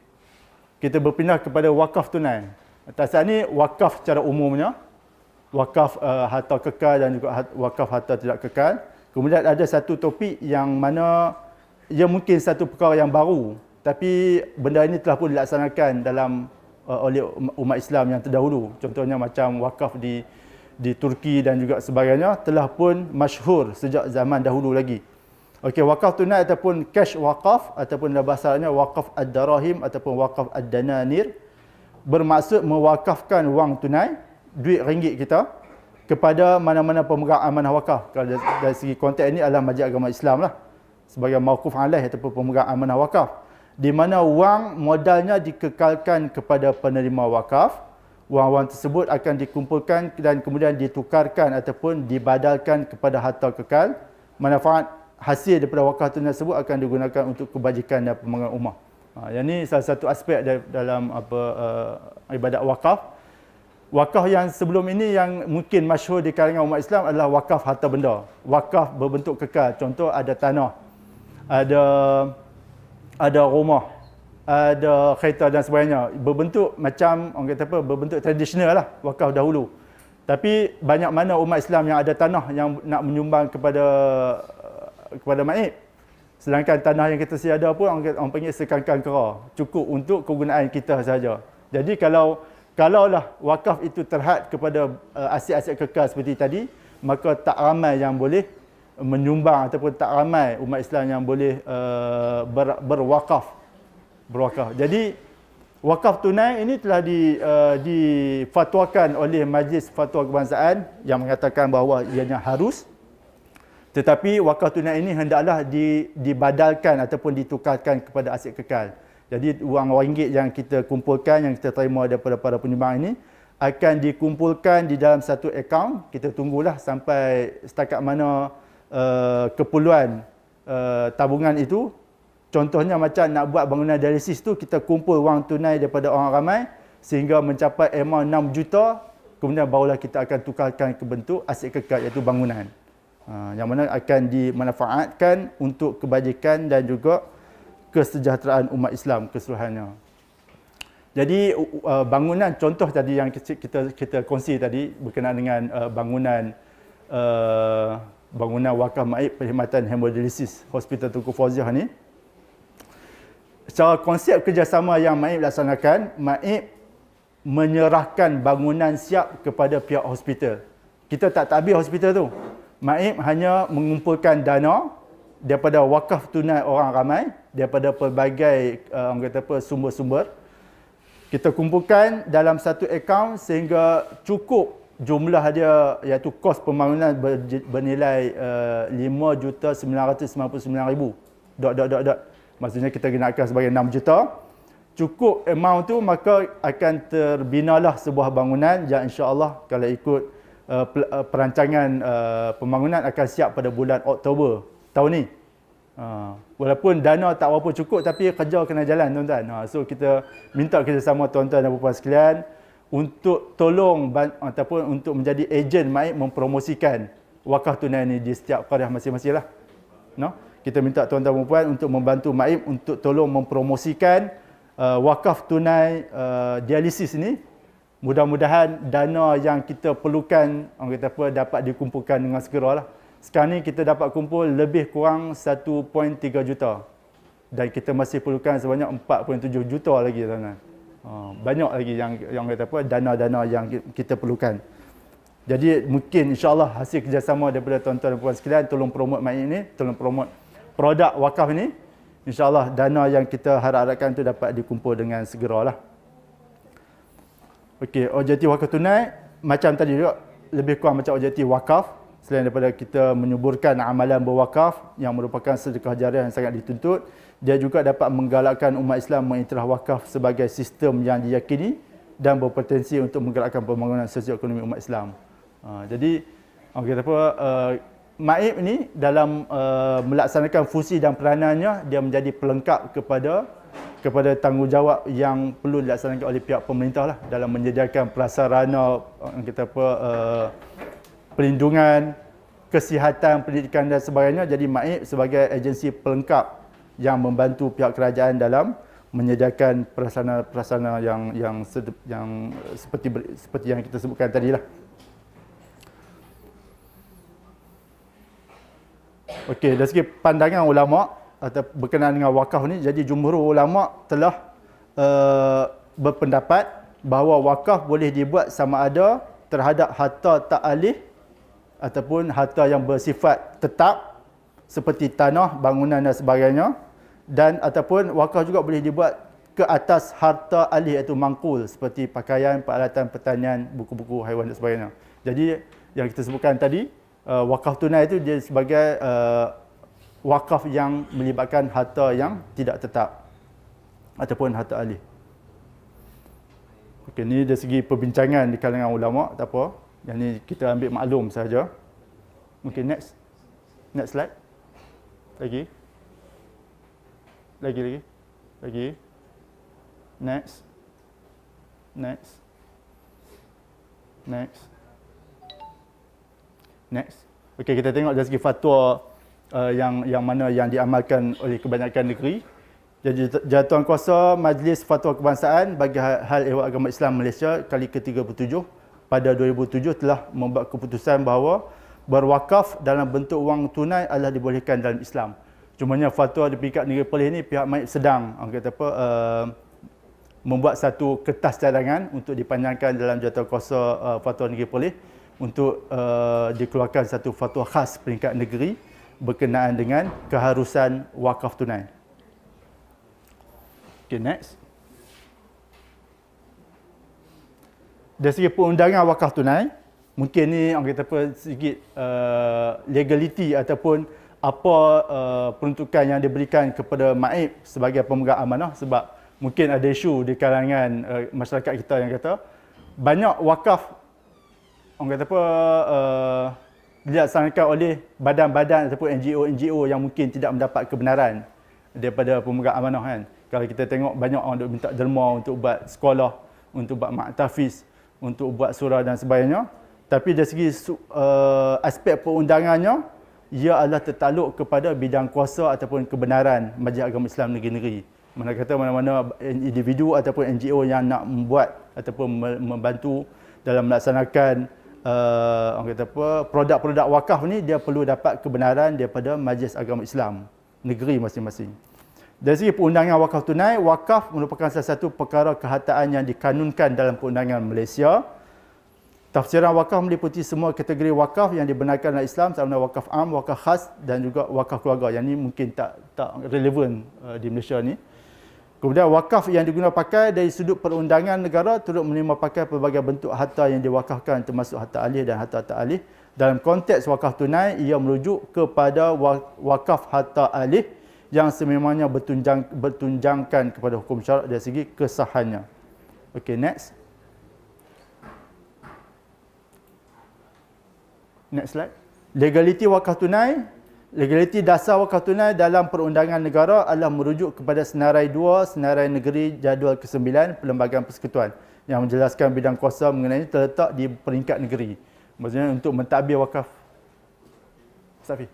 A: Kita berpindah kepada wakaf tunai. Atas ni wakaf secara umumnya, wakaf harta kekal dan juga wakaf harta tidak kekal. Kemudian ada satu topik yang mana ia mungkin satu perkara yang baru, tapi benda ini telah pun dilaksanakan dalam oleh umat Islam yang terdahulu. Contohnya macam wakaf di Turki dan juga sebagainya telah pun masyhur sejak zaman dahulu lagi. Okey, wakaf tunai ataupun cash wakaf ataupun dalam bahasa Arabnya wakaf ad-darahim ataupun wakaf ad-dananir, bermaksud mewakafkan wang tunai, duit ringgit kita, kepada mana-mana pemegang amanah wakaf. Kalau dari segi konteks ini adalah Majlis Agama Islam lah, sebagai mauquf alaih ataupun pemegang amanah wakaf, di mana wang modalnya dikekalkan kepada penerima wakaf. Wang-wang tersebut akan dikumpulkan dan kemudian ditukarkan ataupun dibadalkan kepada harta kekal. Manfaat hasil daripada wakaf tunai tersebut akan digunakan untuk kebajikan dan pembangunan ummah. Yang ni salah satu aspek dalam ibadat wakaf. Wakaf yang sebelum ini yang mungkin masyhur di kalangan umat Islam adalah wakaf harta benda. Wakaf berbentuk kekal. Contoh ada tanah, ada rumah, ada kereta dan sebagainya. Berbentuk macam orang kata apa, berbentuk tradisional lah wakaf dahulu. Tapi banyak mana umat Islam yang ada tanah yang nak menyumbang kepada maib. Sedangkan tanah yang kita sedia ada pun orang panggil sekangkang kera. Cukup untuk kegunaan kita saja. Jadi kalaulah wakaf itu terhad kepada aset-aset kekal seperti tadi, maka tak ramai yang boleh menyumbang ataupun tak ramai umat Islam yang boleh berwakaf. Jadi wakaf tunai ini telah difatwakan oleh Majlis Fatwa Kebangsaan yang mengatakan bahawa ianya harus. Tetapi wakaf tunai ini hendaklah dibadalkan ataupun ditukarkan kepada aset kekal. Jadi wang ringgit yang kita kumpulkan, yang kita terima daripada para penyumbang ini akan dikumpulkan di dalam satu akaun. Kita tunggulah sampai setakat mana keperluan tabungan itu. Contohnya macam nak buat bangunan dialisis tu, kita kumpul wang tunai daripada orang ramai sehingga mencapai amount 6 juta, kemudian barulah kita akan tukarkan ke bentuk aset kekal iaitu bangunan. Yang mana akan dimanfaatkan untuk kebajikan dan juga kesejahteraan umat Islam keseluruhannya. Jadi bangunan contoh tadi yang kita kongsi tadi berkenaan dengan bangunan wakaf maib perkhidmatan hemodialisis Hospital Tunku Fauziah ni. Secara konsep kerjasama yang maib laksanakan, maib menyerahkan bangunan siap kepada pihak hospital. Kita tak tabir hospital tu. Maib hanya mengumpulkan dana daripada wakaf tunai orang ramai, daripada pelbagai orang kata apa, sumber-sumber. Kita kumpulkan dalam satu akaun sehingga cukup jumlah dia, iaitu kos pembangunan bernilai 5,999,000. Maksudnya kita gunakan sebagai 6 juta. Cukup amount tu, maka akan terbinalah sebuah bangunan yang insya-Allah kalau ikut perancangan pembangunan akan siap pada bulan Oktober tahun ni. Walaupun dana tak berapa cukup, tapi kerja kena jalan, tuan-tuan. So kita minta kerjasama tuan-tuan dan puan-puan sekalian untuk tolong ataupun untuk menjadi ejen maib mempromosikan wakaf tunai ni di setiap qaryah masing-masing lah. Kita minta tuan-tuan dan puan untuk membantu maib untuk tolong mempromosikan wakaf tunai dialisis ini. Mudah-mudahan dana yang kita perlukan orang kata apa, dapat dikumpulkan dengan segera lah. Sekarang ni kita dapat kumpul lebih kurang 1.3 juta. Dan kita masih perlukan sebanyak 4.7 juta lagi, tuan-tuan. Banyak lagi yang kata apa, dana-dana yang kita perlukan. Jadi mungkin insya-Allah hasil kerjasama daripada tuan-tuan dan puan sekalian, tolong promote maib ini, tolong promote produk wakaf ini. InsyaAllah dana yang kita harapkan itu dapat dikumpul dengan segeralah. Okey, objektif wakaf tunai macam tadi juga, lebih kurang macam objektif wakaf. Selain daripada kita menyuburkan amalan berwakaf yang merupakan sedekah jariah yang sangat dituntut, dia juga dapat menggalakkan umat Islam mengiktiraf wakaf sebagai sistem yang diyakini dan berpotensi untuk menggerakkan pembangunan sosioekonomi umat Islam. Jadi orang kata apa, maib ni dalam melaksanakan fungsi dan peranannya, dia menjadi pelengkap kepada tanggungjawab yang perlu dilaksanakan oleh pihak pemerintah lah, dalam menyediakan prasarana kita perlindungan, kesihatan, pendidikan dan sebagainya. Jadi maib sebagai agensi pelengkap yang membantu pihak kerajaan dalam menyediakan prasarana yang seperti yang kita sebutkan tadi lah. Okey, dari segi pandangan ulama atau berkenaan dengan wakaf ni, jadi jumhur ulama telah berpendapat bahawa wakaf boleh dibuat sama ada terhadap harta ta'alih ataupun harta yang bersifat tetap seperti tanah, bangunan dan sebagainya, dan ataupun wakaf juga boleh dibuat ke atas harta alih iaitu mangkul seperti pakaian, peralatan pertanian, buku-buku haiwan dan sebagainya. Jadi yang kita sebutkan tadi, wakaf tunai itu dia sebagai wakaf yang melibatkan harta yang tidak tetap ataupun harta alih. Okey, ini dari segi perbincangan di kalangan ulama, tak apa. Yang ni kita ambil maklum saja. Mungkin next slide. Lagi. Lagi. Next. Next. Next. Next. Okey, kita tengok dari segi fatwa yang mana yang diamalkan oleh kebanyakan negeri. Jadi Jawatan Kuasa Majlis Fatwa Kebangsaan bagi hal ehwal agama Islam Malaysia kali ke-37 pada 2007 telah membuat keputusan bahawa berwakaf dalam bentuk wang tunai adalah dibolehkan dalam Islam. Cumanya fatwa di peringkat negeri Perlis ni pihak MAIP sedang membuat satu kertas cadangan untuk dipanjangkan dalam Jawatankuasa Fatwa Negeri Perlis untuk dikeluarkan satu fatwa khas peringkat negeri berkenaan dengan keharusan wakaf tunai. Okay, next. Dari segi perundangan wakaf tunai, mungkin ni orang kata apa sedikit legality ataupun apa peruntukan yang diberikan kepada MAIP sebagai pemegang amanah, sebab mungkin ada isu di kalangan masyarakat kita yang kata banyak wakaf orang kata apa dilaksanakan oleh badan-badan ataupun NGO yang mungkin tidak mendapat kebenaran daripada pemegang amanah kan. Kalau kita tengok banyak orang duk minta derma untuk buat sekolah, untuk buat maktafiz, untuk buat surau dan sebagainya. Tapi dari segi aspek perundangannya, ia adalah tertakluk kepada bidang kuasa ataupun kebenaran Majlis Agama Islam Negeri-Negeri. Mana kata mana-mana individu ataupun NGO yang nak membuat ataupun membantu dalam melaksanakan orang kata apa produk-produk wakaf ni, dia perlu dapat kebenaran daripada Majlis Agama Islam negeri masing-masing. Dari segi perundangan wakaf tunai, wakaf merupakan salah satu perkara kehartaan yang dikanunkan dalam perundangan Malaysia. Tafsiran wakaf meliputi semua kategori wakaf yang dibenarkan dalam Islam, sama ada wakaf am, wakaf khas dan juga wakaf keluarga. Yang ini mungkin tak relevan di Malaysia ni. Kemudian wakaf yang digunakan pakai dari sudut perundangan negara turut menerima pakai pelbagai bentuk harta yang diwakafkan, termasuk harta alih dan harta tak alih. Dalam konteks wakaf tunai, ia merujuk kepada wakaf harta alih yang sememangnya bertunjangkan kepada hukum syarak dari segi kesahannya. Okey, next. Next slide. Legaliti wakaf tunai. Legaliti dasar wakaf tunai dalam perundangan negara adalah merujuk kepada Senarai 2, Senarai Negeri Jadual ke-9 Perlembagaan Persekutuan yang menjelaskan bidang kuasa mengenai ini terletak di peringkat negeri. Maksudnya untuk mentadbir wakaf. Safi.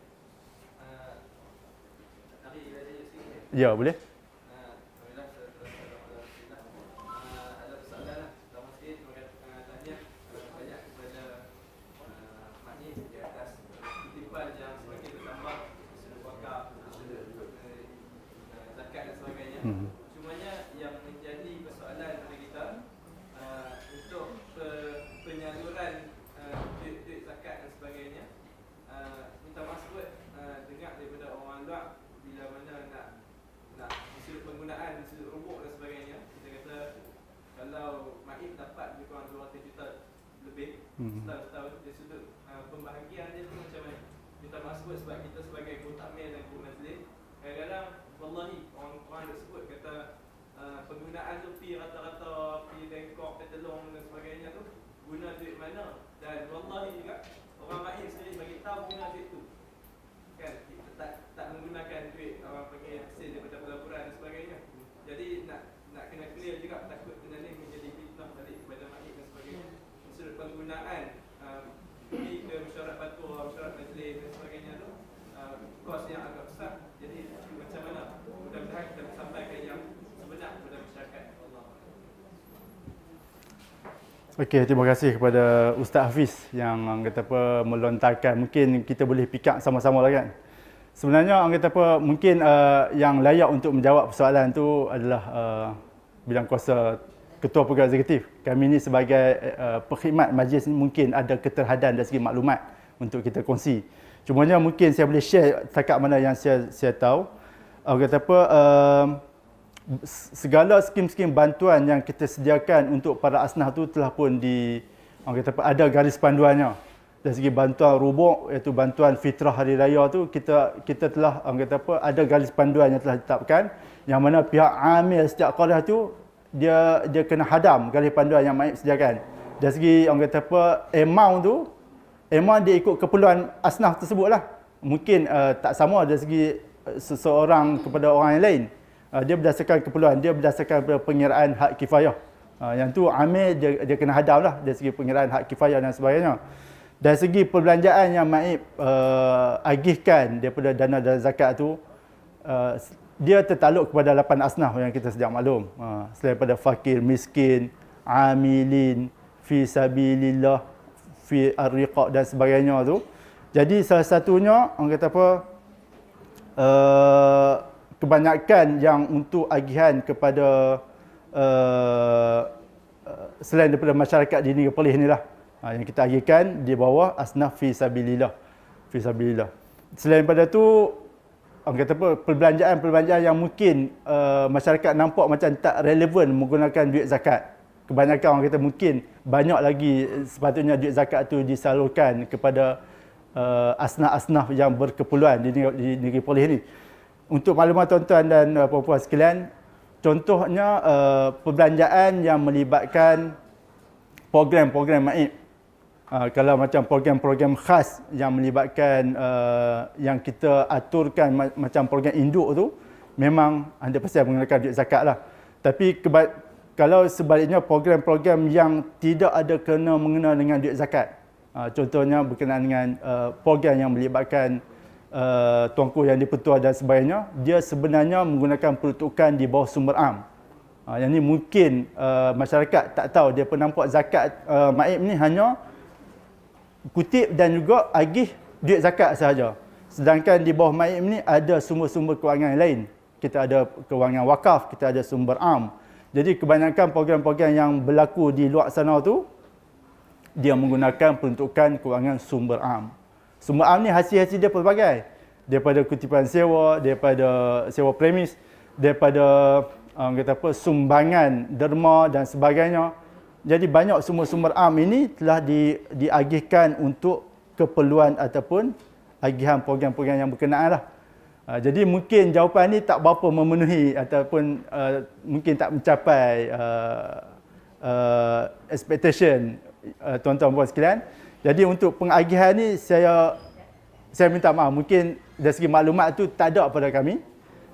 A: Ya, boleh.
B: Cumanya yang menjadi persoalan pada kita untuk penyaluran duit zakat dan sebagainya, minta maksud dengar daripada orang luar bila mana nak sudut penggunaan, sudut rubuk dan sebagainya. Kita kata kalau MAIP dapat lebih kurang 200 juta lebih setahun dari sudut pembahagian dia tu macam mana? Minta maksud sebab kita sebagai mutamil dan guru majlis, kadang-kadang wallahi orang ada sebut kata penggunaan tu pi rata-rata pi Bangkok, Petelong dan sebagainya tu guna duit mana, dan wallahi juga orang MAIP sendiri bagi tahu guna duit tu kan, tak menggunakan duit orang panggil hasil daripada pelaburan dan sebagainya. Jadi nak kena clear juga, takut benda ni menjadi fitnah balik kepada MAIP dan sebagainya. Sudut penggunaan pergi ke mesyuarat fatwa, mesyuarat majlis dan sebagainya tu kos yang agak besar. Jadi macam mana? Mudah-mudahan kita sampaikan yang sebenar kepada masyarakat. Allah.
A: Okey, terima kasih kepada Ustaz Hafiz yang orang kata apa melontarkan. Mungkin kita boleh pick up sama-sama lah kan. Sebenarnya orang kata apa mungkin yang layak untuk menjawab persoalan tu adalah bidang kuasa Ketua Peguam Eksekutif. Kami ni sebagai perkhidmat majlis ni mungkin ada keterhadan dari segi maklumat untuk kita kongsi. Cumanya mungkin saya boleh share setakat mana yang saya tahu. Kata apa, segala skim-skim bantuan yang kita sediakan untuk para asnaf tu telah pun orang kata apa, ada garis panduannya. Dari segi bantuan rubuk, iaitu bantuan fitrah hari raya tu, kita telah orang kata apa, ada garis panduan yang telah ditetapkan, yang mana pihak amil setiap qaryah tu dia kena hadam garis panduan yang MAIP sediakan. Dari segi orang kata apa, amount dia ikut keperluan asnaf tersebut lah. Mungkin tak sama dari segi seseorang kepada orang yang lain. Dia berdasarkan keperluan, dia berdasarkan pengiraan hak kifayah. Yang tu amil dia kena hadam lah dari segi pengiraan hak kifayah dan sebagainya. Dari segi perbelanjaan yang Maib agihkan daripada dana dan zakat tu, dia tertakluk kepada 8 asnaf yang kita sedia maklum. Selain daripada fakir, miskin, amilin, fi sabilillah, fi ar-riqaq dan sebagainya tu. Jadi salah satunya orang kata apa, kebanyakan yang untuk agihan kepada selain daripada masyarakat di negeri Perlis ni lah, yang kita agihkan di bawah asnaf fi sabilillah. Fi sabilillah. Selain daripada tu, orang kata apa, perbelanjaan yang mungkin masyarakat nampak macam tak relevan menggunakan duit zakat. Kebanyakan orang kata mungkin banyak lagi sepatutnya duit zakat tu disalurkan kepada asnaf-asnaf yang berkeperluan di negeri Perlis ni. Untuk maklumat tuan-tuan dan puan-puan sekalian, contohnya perbelanjaan yang melibatkan program-program Maib. Kalau macam program-program khas yang melibatkan yang kita aturkan macam program induk tu, memang 100% menggunakan duit zakat lah. Tapi kalau sebaliknya program-program yang tidak ada mengena dengan duit zakat, contohnya berkenaan dengan program yang melibatkan tuanku yang dipetua dan sebagainya, dia sebenarnya menggunakan peruntukan di bawah sumber am. Yang ni mungkin masyarakat tak tahu, dia nampak zakat Maib ni hanya kutip dan juga agih duit zakat sahaja. Sedangkan di bawah Maib ni ada sumber-sumber kewangan lain. Kita ada kewangan wakaf, kita ada sumber am. Jadi kebanyakan program-program yang berlaku di luar sana tu, dia menggunakan peruntukan kewangan sumber am. Sumber am ni hasil-hasil dia pelbagai. Daripada kutipan sewa, daripada sewa premis, daripada kata apa, sumbangan derma dan sebagainya. Jadi banyak sumber-sumber am ini telah diagihkan untuk keperluan ataupun agihan program-program yang berkenaan lah. Jadi mungkin jawapan ni tak berapa memenuhi ataupun mungkin tak mencapai expectation tuan-tuan puan sekalian. Jadi untuk pengagihan ni saya minta maaf, mungkin dari segi maklumat tu tak ada pada kami,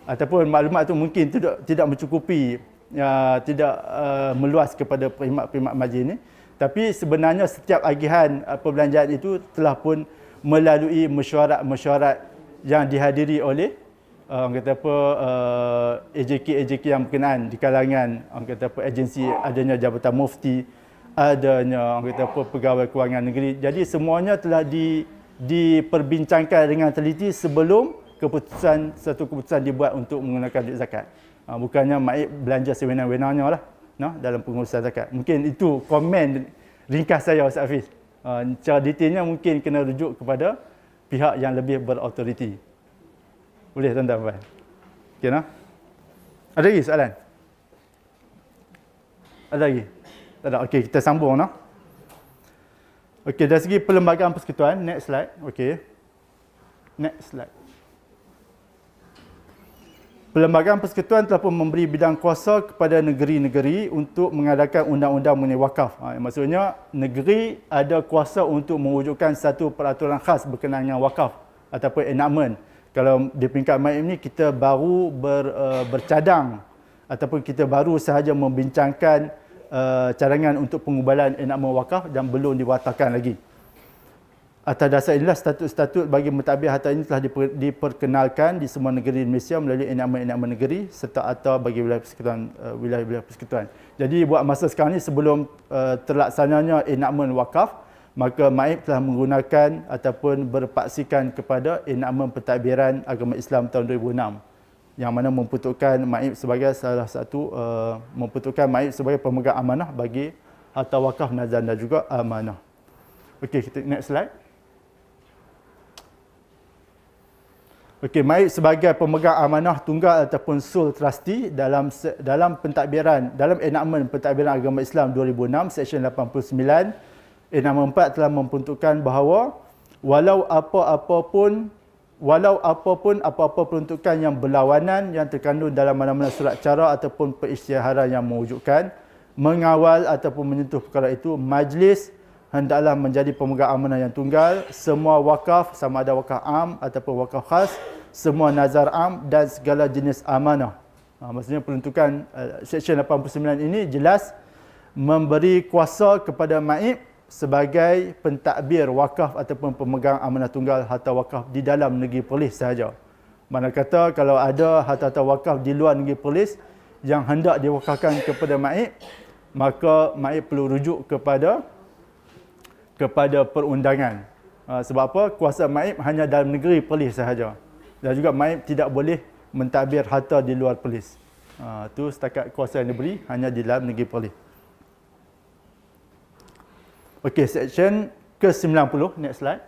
A: ataupun maklumat tu mungkin tidak mencukupi, tidak meluas kepada perkhidmat-perkhidmat majlis ni. Tapi sebenarnya setiap agihan perbelanjaan itu telah pun melalui mesyuarat yang dihadiri oleh orang kata apa, AJK yang berkenaan di kalangan orang kata apa, agensi, adanya Jabatan Mufti, adanya orang kata apa, Pegawai Kewangan Negeri. Jadi semuanya telah diperbincangkan dengan teliti sebelum satu keputusan dibuat untuk menggunakan duit zakat. Bukannya Maib belanja sewenang-wenangnya lah, dalam pengurusan zakat. Mungkin itu komen ringkas saya, Ustaz Hafiz. Cara detailnya mungkin kena rujuk kepada pihak yang lebih berautoriti. Boleh tuan-tuan? Okey, nah? Ada lagi soalan? Ada lagi? Tak ada. Okey, kita sambung, nah. Okey, dari segi perlembagaan persekutuan, next slide. Okey. Next slide. Perlembagaan persekutuan telah pun memberi bidang kuasa kepada negeri-negeri untuk mengadakan undang-undang mengenai wakaf. Maksudnya, negeri ada kuasa untuk mewujudkan satu peraturan khas berkenaan dengan wakaf ataupun enactment. Kalau di peringkat Maib ni, kita baru bercadang ataupun kita baru sahaja membincangkan cadangan untuk pengubalan enactment wakaf dan belum diwatakan lagi. Atas dasar inilah statut-statut bagi mentadbir harta ini telah diperkenalkan di semua negeri Malaysia melalui enactment-enactment negeri serta akta bagi wilayah persekutuan, wilayah-wilayah persekutuan. Jadi buat masa sekarang ni sebelum terlaksananya enactment wakaf, maka Maib telah menggunakan ataupun berpaksikan kepada enactment pentadbiran agama Islam tahun 2006 yang mana memperuntukkan Maib sebagai salah satu memperuntukkan Maib sebagai pemegang amanah bagi harta wakaf, nazar dan juga amanah. Okey, kita next slide. Okey, Maib sebagai pemegang amanah tunggal ataupun sole trustee dalam pentadbiran, dalam enactment pentadbiran agama Islam 2006 Seksyen 89, enactment 4 telah memperuntukkan bahawa walau apa-apa peruntukan yang berlawanan yang terkandung dalam mana-mana surat cara ataupun perisytiharan yang mewujudkan, mengawal ataupun menyentuh perkara itu, majlis hendaklah menjadi pemegang amanah yang tunggal, semua wakaf sama ada wakaf am ataupun wakaf khas, semua nazar am dan segala jenis amanah Maksudnya peruntukan Seksyen 89 ini jelas memberi kuasa kepada MAIP sebagai pentadbir wakaf ataupun pemegang amanah tunggal harta wakaf di dalam negeri Perlis sahaja. Mana kata kalau ada harta-harta wakaf di luar negeri Perlis yang hendak diwakafkan kepada MAIP, maka MAIP perlu rujuk kepada perundangan. Sebab apa? Kuasa MAIP hanya dalam negeri Perlis sahaja. Dan juga MAIP tidak boleh mentadbir harta di luar Perlis. Itu setakat kuasa yang diberi hanya di dalam negeri Perlis. Okey, seksyen ke-90, next slide.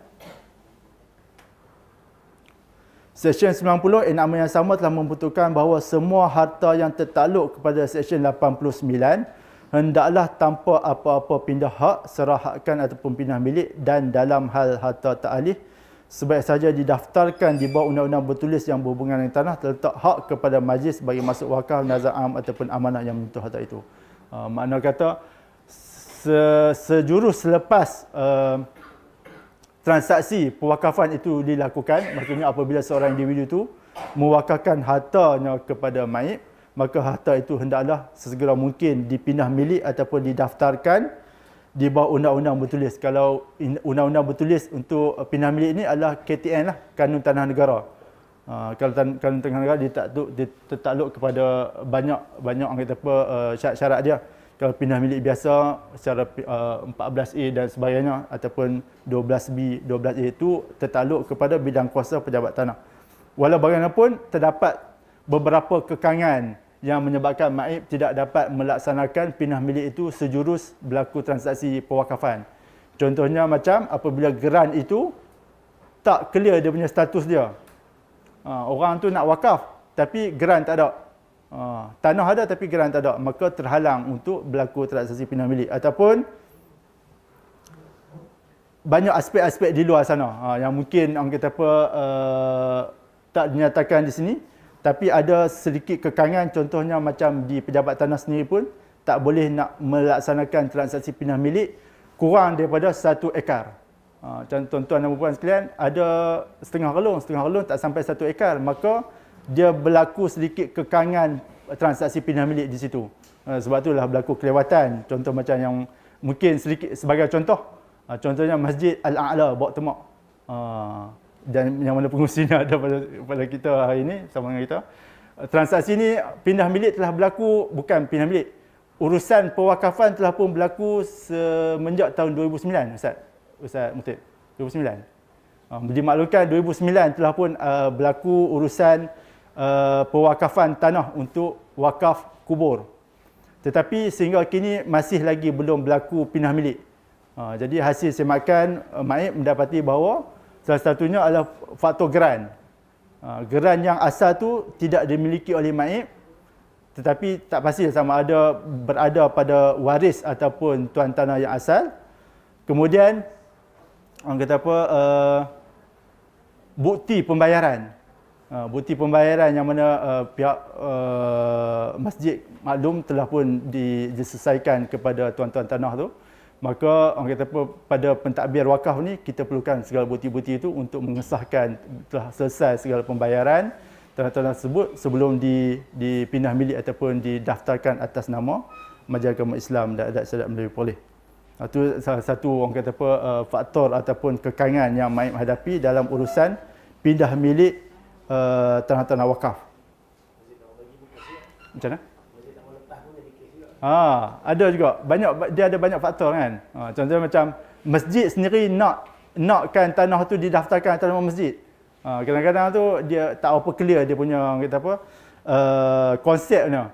A: Seksyen 90 enakmen yang sama telah membentukkan bahawa semua harta yang tertakluk kepada Seksyen 89 hendaklah tanpa apa-apa pindah hak, serahakan ataupun pindah milik, dan dalam hal harta ta'alih sebaik saja didaftarkan di bawah undang-undang bertulis yang berhubungan dengan tanah, terletak hak kepada majlis bagi masuk wakaf, nazar am ataupun amanah yang menyentuh harta itu. Makna kata sejurus selepas transaksi pewakafan itu dilakukan, maksudnya apabila seorang individu itu mewakafkan hartanya kepada MAIP, maka harta itu hendaklah sesegera mungkin dipindah milik ataupun didaftarkan di bawah undang-undang bertulis. Kalau undang-undang bertulis untuk pindah milik ini adalah KTN lah, Kanun Tanah Negara. Kalau Kanun Tanah Negara ditakluk kepada banyak orang kata apa syarat-syarat dia. Kalau pindah milik biasa secara 14A dan sebagainya ataupun 12B, 12A itu tertakluk kepada bidang kuasa pejabat tanah. Walau bagaimanapun terdapat beberapa kekangan yang menyebabkan MAIP tidak dapat melaksanakan pindah milik itu sejurus berlaku transaksi pewakafan. Contohnya macam apabila geran itu tak clear dia punya status dia. Orang tu nak wakaf tapi geran tak ada. Tanah ada tapi geran tak ada, maka terhalang untuk berlaku transaksi pindah milik. Ataupun banyak aspek-aspek di luar sana yang mungkin orang kata apa tak dinyatakan di sini, tapi ada sedikit kekangan. Contohnya macam di pejabat tanah sendiri pun tak boleh nak melaksanakan transaksi pindah milik kurang daripada 1 ekar. Tuan-tuan dan puan sekalian, ada setengah relung tak sampai 1 ekar, maka dia berlaku sedikit kekangan transaksi pindah milik di situ. Sebab itulah berlaku kelewatan. Contoh macam yang mungkin sedikit sebagai contoh, contohnya Masjid Al-A'la Bawak Temak. Dan yang mana pengusinya ada pada kita hari ini sama dengan kita. Transaksi ini pindah milik telah berlaku, bukan pindah milik, urusan pewakafan telah pun berlaku semenjak tahun 2009, Ustaz Mutib. 2009. Dimaklumkan 2009 telah pun berlaku urusan pewakafan tanah untuk wakaf kubur. Tetapi sehingga kini masih lagi belum berlaku pindah milik. Jadi hasil semakan MAIP mendapati bahawa salah satunya adalah faktor geran. Geran yang asal tu tidak dimiliki oleh MAIP, tetapi tak pasti sama ada berada pada waris ataupun tuan tanah yang asal. Kemudian orang kata apa, bukti pembayaran. Bukti pembayaran yang mana pihak masjid maklum telah pun diselesaikan kepada tuan-tuan tanah tu. Maka orang kata apa, pada pentadbir wakaf ni kita perlukan segala bukti-bukti itu untuk mengesahkan telah selesai segala pembayaran tanah-tanah tersebut sebelum dipindah milik ataupun didaftarkan atas nama Majlis Agama Islam dan Adat Istiadat Melayu Perlis. Itu salah satu orang kata apa faktor ataupun kekangan yang MAIP hadapi dalam urusan pindah milik tanah-tanah wakaf. Macam mana? Ada juga. Dia ada banyak faktor kan. Contohnya macam masjid sendiri nakkan tanah tu didaftarkan atas nama masjid. Kadang-kadang tu dia tak apa clear dia punya orang kata apa konsepnya.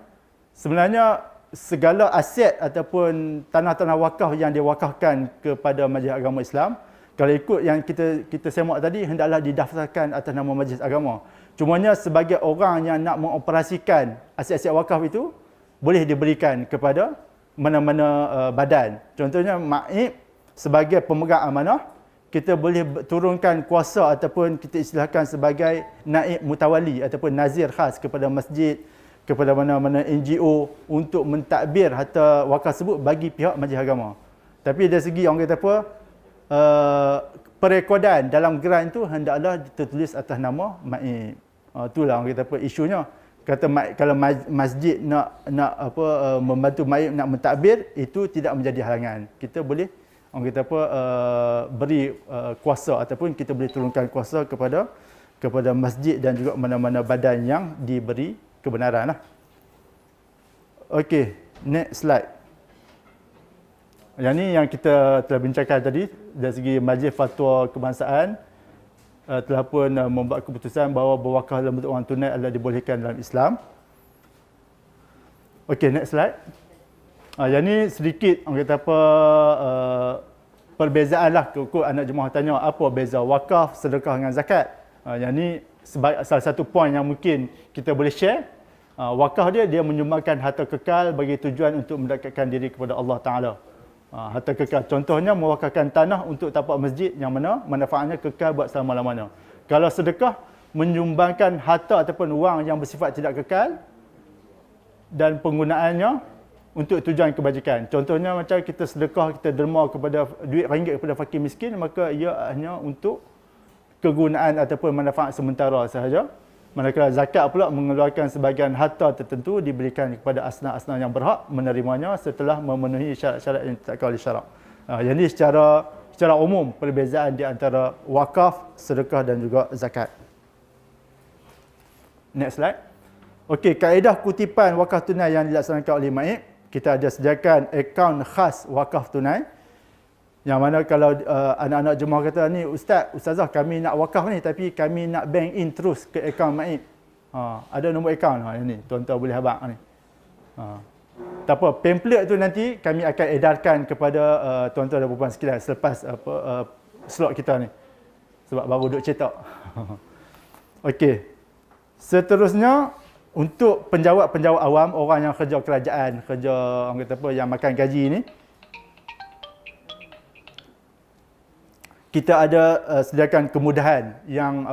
A: Sebenarnya segala aset ataupun tanah-tanah wakaf yang diwakafkan kepada Majlis Agama Islam, kalau ikut yang kita semak tadi, hendaklah didaftarkan atas nama majlis agama. Cumanya sebagai orang yang nak mengoperasikan aset-aset wakaf itu, boleh diberikan kepada mana-mana badan. Contohnya MAIP sebagai pemegang amanah, kita boleh turunkan kuasa ataupun kita istilahkan sebagai naib mutawali ataupun nazir khas kepada masjid, kepada mana-mana NGO untuk mentadbir harta wakaf tersebut bagi pihak majlis agama. Tapi dari segi orang kata apa, perekodan dalam geran itu hendaklah tertulis atas nama MAIP. Itulah orang kata apa isunya. kata kalau masjid nak membantu mayit nak mentadbir, itu tidak menjadi halangan. Kita boleh orang kata beri kuasa ataupun kita boleh turunkan kuasa kepada masjid dan juga mana-mana badan yang diberi kebenaran lah. Okey, next slide. Yang ni yang kita telah bincangkan tadi dari segi Majlis Fatwa Kebangsaan telah pun membuat keputusan bahawa berwakaf dalam bentuk wang tunai adalah dibolehkan dalam Islam. Okey, next slide. Yang ni sedikit orang kata perbezaan lah. Kok anak jemaah tanya apa beza wakaf, sedekah dengan zakat. Yang ni salah satu poin yang mungkin kita boleh share. Wakaf dia menyumbangkan harta kekal bagi tujuan untuk mendekatkan diri kepada Allah Ta'ala. Harta kekal. Contohnya mewakafkan tanah untuk tapak masjid yang mana manfaatnya kekal buat selama-lamanya. Kalau sedekah, menyumbangkan harta ataupun wang yang bersifat tidak kekal dan penggunaannya untuk tujuan kebajikan. Contohnya macam kita sedekah, kita derma kepada duit ringgit kepada fakir miskin, maka ia hanya untuk kegunaan ataupun manfaat sementara sahaja. Manakala zakat pula mengeluarkan sebahagian harta tertentu diberikan kepada asnaf-asnaf yang berhak menerimanya setelah memenuhi syarat-syarat yang ditetapkan oleh syarak. Jadi secara umum perbezaan di antara wakaf, sedekah dan juga zakat. Next slide. Okey, kaedah kutipan wakaf tunai yang dilaksanakan oleh MAIP, kita ada sediakan akaun khas wakaf tunai. Yang mana kalau anak-anak jemaah kata, ni ustazah kami nak wakaf ni tapi kami nak bank in terus ke akaun MAIP. Ada nombor akaun ni, tuan-tuan boleh habaq ni. Tak apa, pamphlet tu nanti kami akan edarkan kepada tuan-tuan dan puan sekalian selepas slot kita ni. Sebab baru duk cetak. Okey. Seterusnya untuk penjawat-penjawat awam, orang yang kerja kerajaan, kerja orang kata yang makan gaji ni, kita ada sediakan kemudahan yang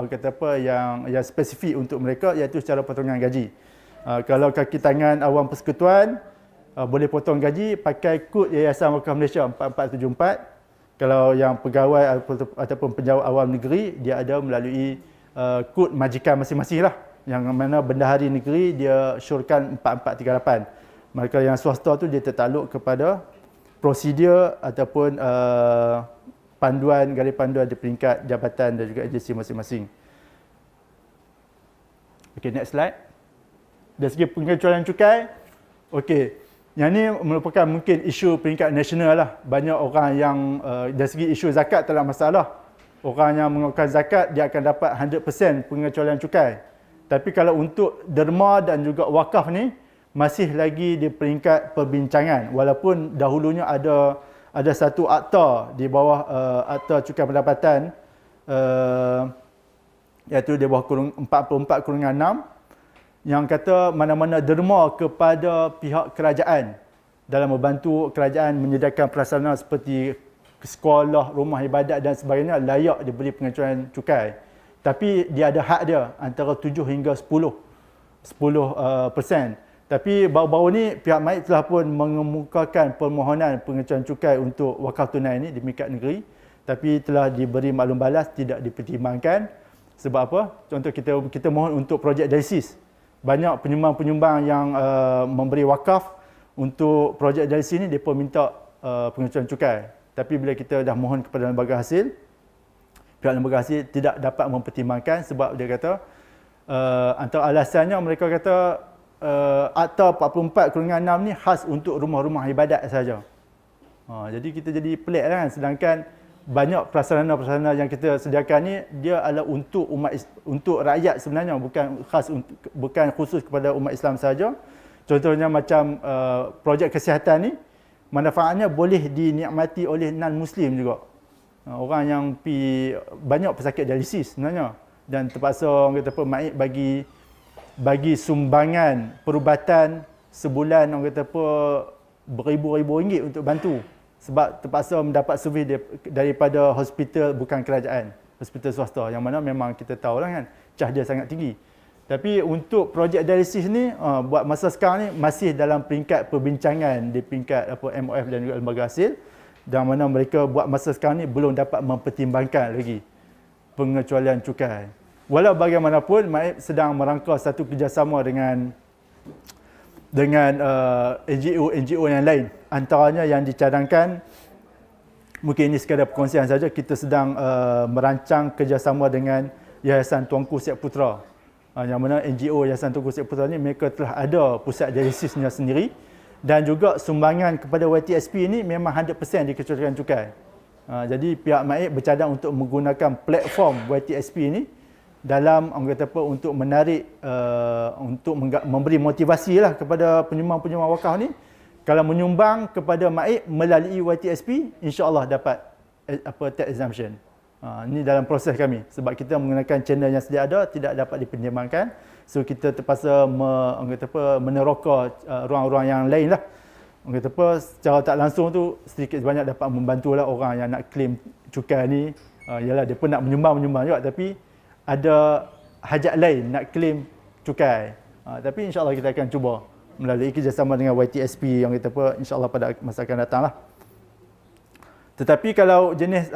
A: yang spesifik untuk mereka, iaitu secara potongan gaji. Kalau kaki tangan awam persekutuan boleh potong gaji pakai kod Yayasan Wakaf Malaysia 4474. Kalau yang pegawai ataupun penjawat awam negeri, dia ada melalui kod majikan masing-masing lah. Yang mana bendahari negeri dia syorkan 4438. Maka yang swasta tu dia tertakluk kepada prosedur ataupun garis panduan di peringkat jabatan dan juga agensi masing-masing. Okey, next slide. Dari segi pengecualian cukai, okey, yang ni merupakan mungkin isu peringkat nasional lah. Banyak orang yang dari segi isu zakat tak ada masalah. Orang yang mengeluarkan zakat dia akan dapat 100% pengecualian cukai. Tapi kalau untuk derma dan juga wakaf ni masih lagi di peringkat perbincangan, walaupun dahulunya ada satu akta di bawah akta cukai pendapatan iaitu di bawah 44/6 yang kata mana-mana derma kepada pihak kerajaan dalam membantu kerajaan menyediakan prasarana seperti sekolah, rumah ibadat dan sebagainya layak diberi pengecualian cukai. Tapi dia ada hak dia antara 7 hingga 10%. Tapi baru-baru ni pihak MAIP telah pun mengemukakan permohonan pengecualian cukai untuk wakaf tunai ini di peringkat negeri, tapi telah diberi maklum balas tidak dipertimbangkan. Sebab apa? Contoh kita mohon untuk projek dialisis. Banyak penyumbang-penyumbang yang memberi wakaf untuk projek dialisis ini, mereka minta pengecualian cukai. Tapi bila kita dah mohon kepada lembaga hasil, pihak lembaga hasil tidak dapat mempertimbangkan sebab dia kata antara alasannya mereka kata Akta 44/6 ni khas untuk rumah-rumah ibadat saja. Jadi kita jadi pelik kan, sedangkan banyak prasarana-prasarana yang kita sediakan ni dia adalah untuk untuk rakyat sebenarnya, bukan khusus kepada umat Islam saja. Contohnya macam projek kesihatan ni manfaatnya boleh dinikmati oleh non-muslim juga. Orang yang banyak pesakit dialisis sebenarnya, dan terpaksa orang kata MAIP bagi sumbangan perubatan sebulan orang kata beribu-ribu ringgit untuk bantu, sebab terpaksa mendapat servis daripada hospital bukan kerajaan, hospital swasta, yang mana memang kita tahu lah kan cah dia sangat tinggi. Tapi untuk projek dialisis ni buat masa sekarang ni masih dalam peringkat perbincangan di peringkat MOF dan juga lembaga hasil, dan mana mereka buat masa sekarang ni belum dapat mempertimbangkan lagi pengecualian cukai. Walau bagaimanapun, MAIP sedang merangka satu kerjasama dengan NGO yang lain. Antaranya yang dicadangkan, mungkin ini sekadar perkongsian saja, kita sedang merancang kerjasama dengan Yayasan Tuanku Siap Putra. Yang mana NGO Yayasan Tuanku Siap Putra ni, mereka telah ada pusat dialisisnya sendiri, dan juga sumbangan kepada YTSP ini memang 100% dikecualikan cukai. Jadi pihak MAIP bercadang untuk menggunakan platform YTSP ini dalam untuk menarik, untuk memberi motivasi lah kepada penyumbang-penyumbang wakaf ni. Kalau menyumbang kepada MAIP melalui YTSP, insya-Allah dapat tax exemption. Ini dalam proses kami, sebab kita menggunakan channel yang sedia ada tidak dapat dipinjamkan. So kita terpaksa meneroka ruang-ruang yang lain lah. Secara tak langsung tu sedikit sebanyak dapat membantulah orang yang nak claim cukai ni. Yalah, dia pun nak menyumbang juga, tapi ada hajat lain nak claim cukai. Tapi insya-Allah kita akan cuba melalui kerjasama dengan YTSP yang insya-Allah pada masa akan datang lah. Tetapi kalau jenis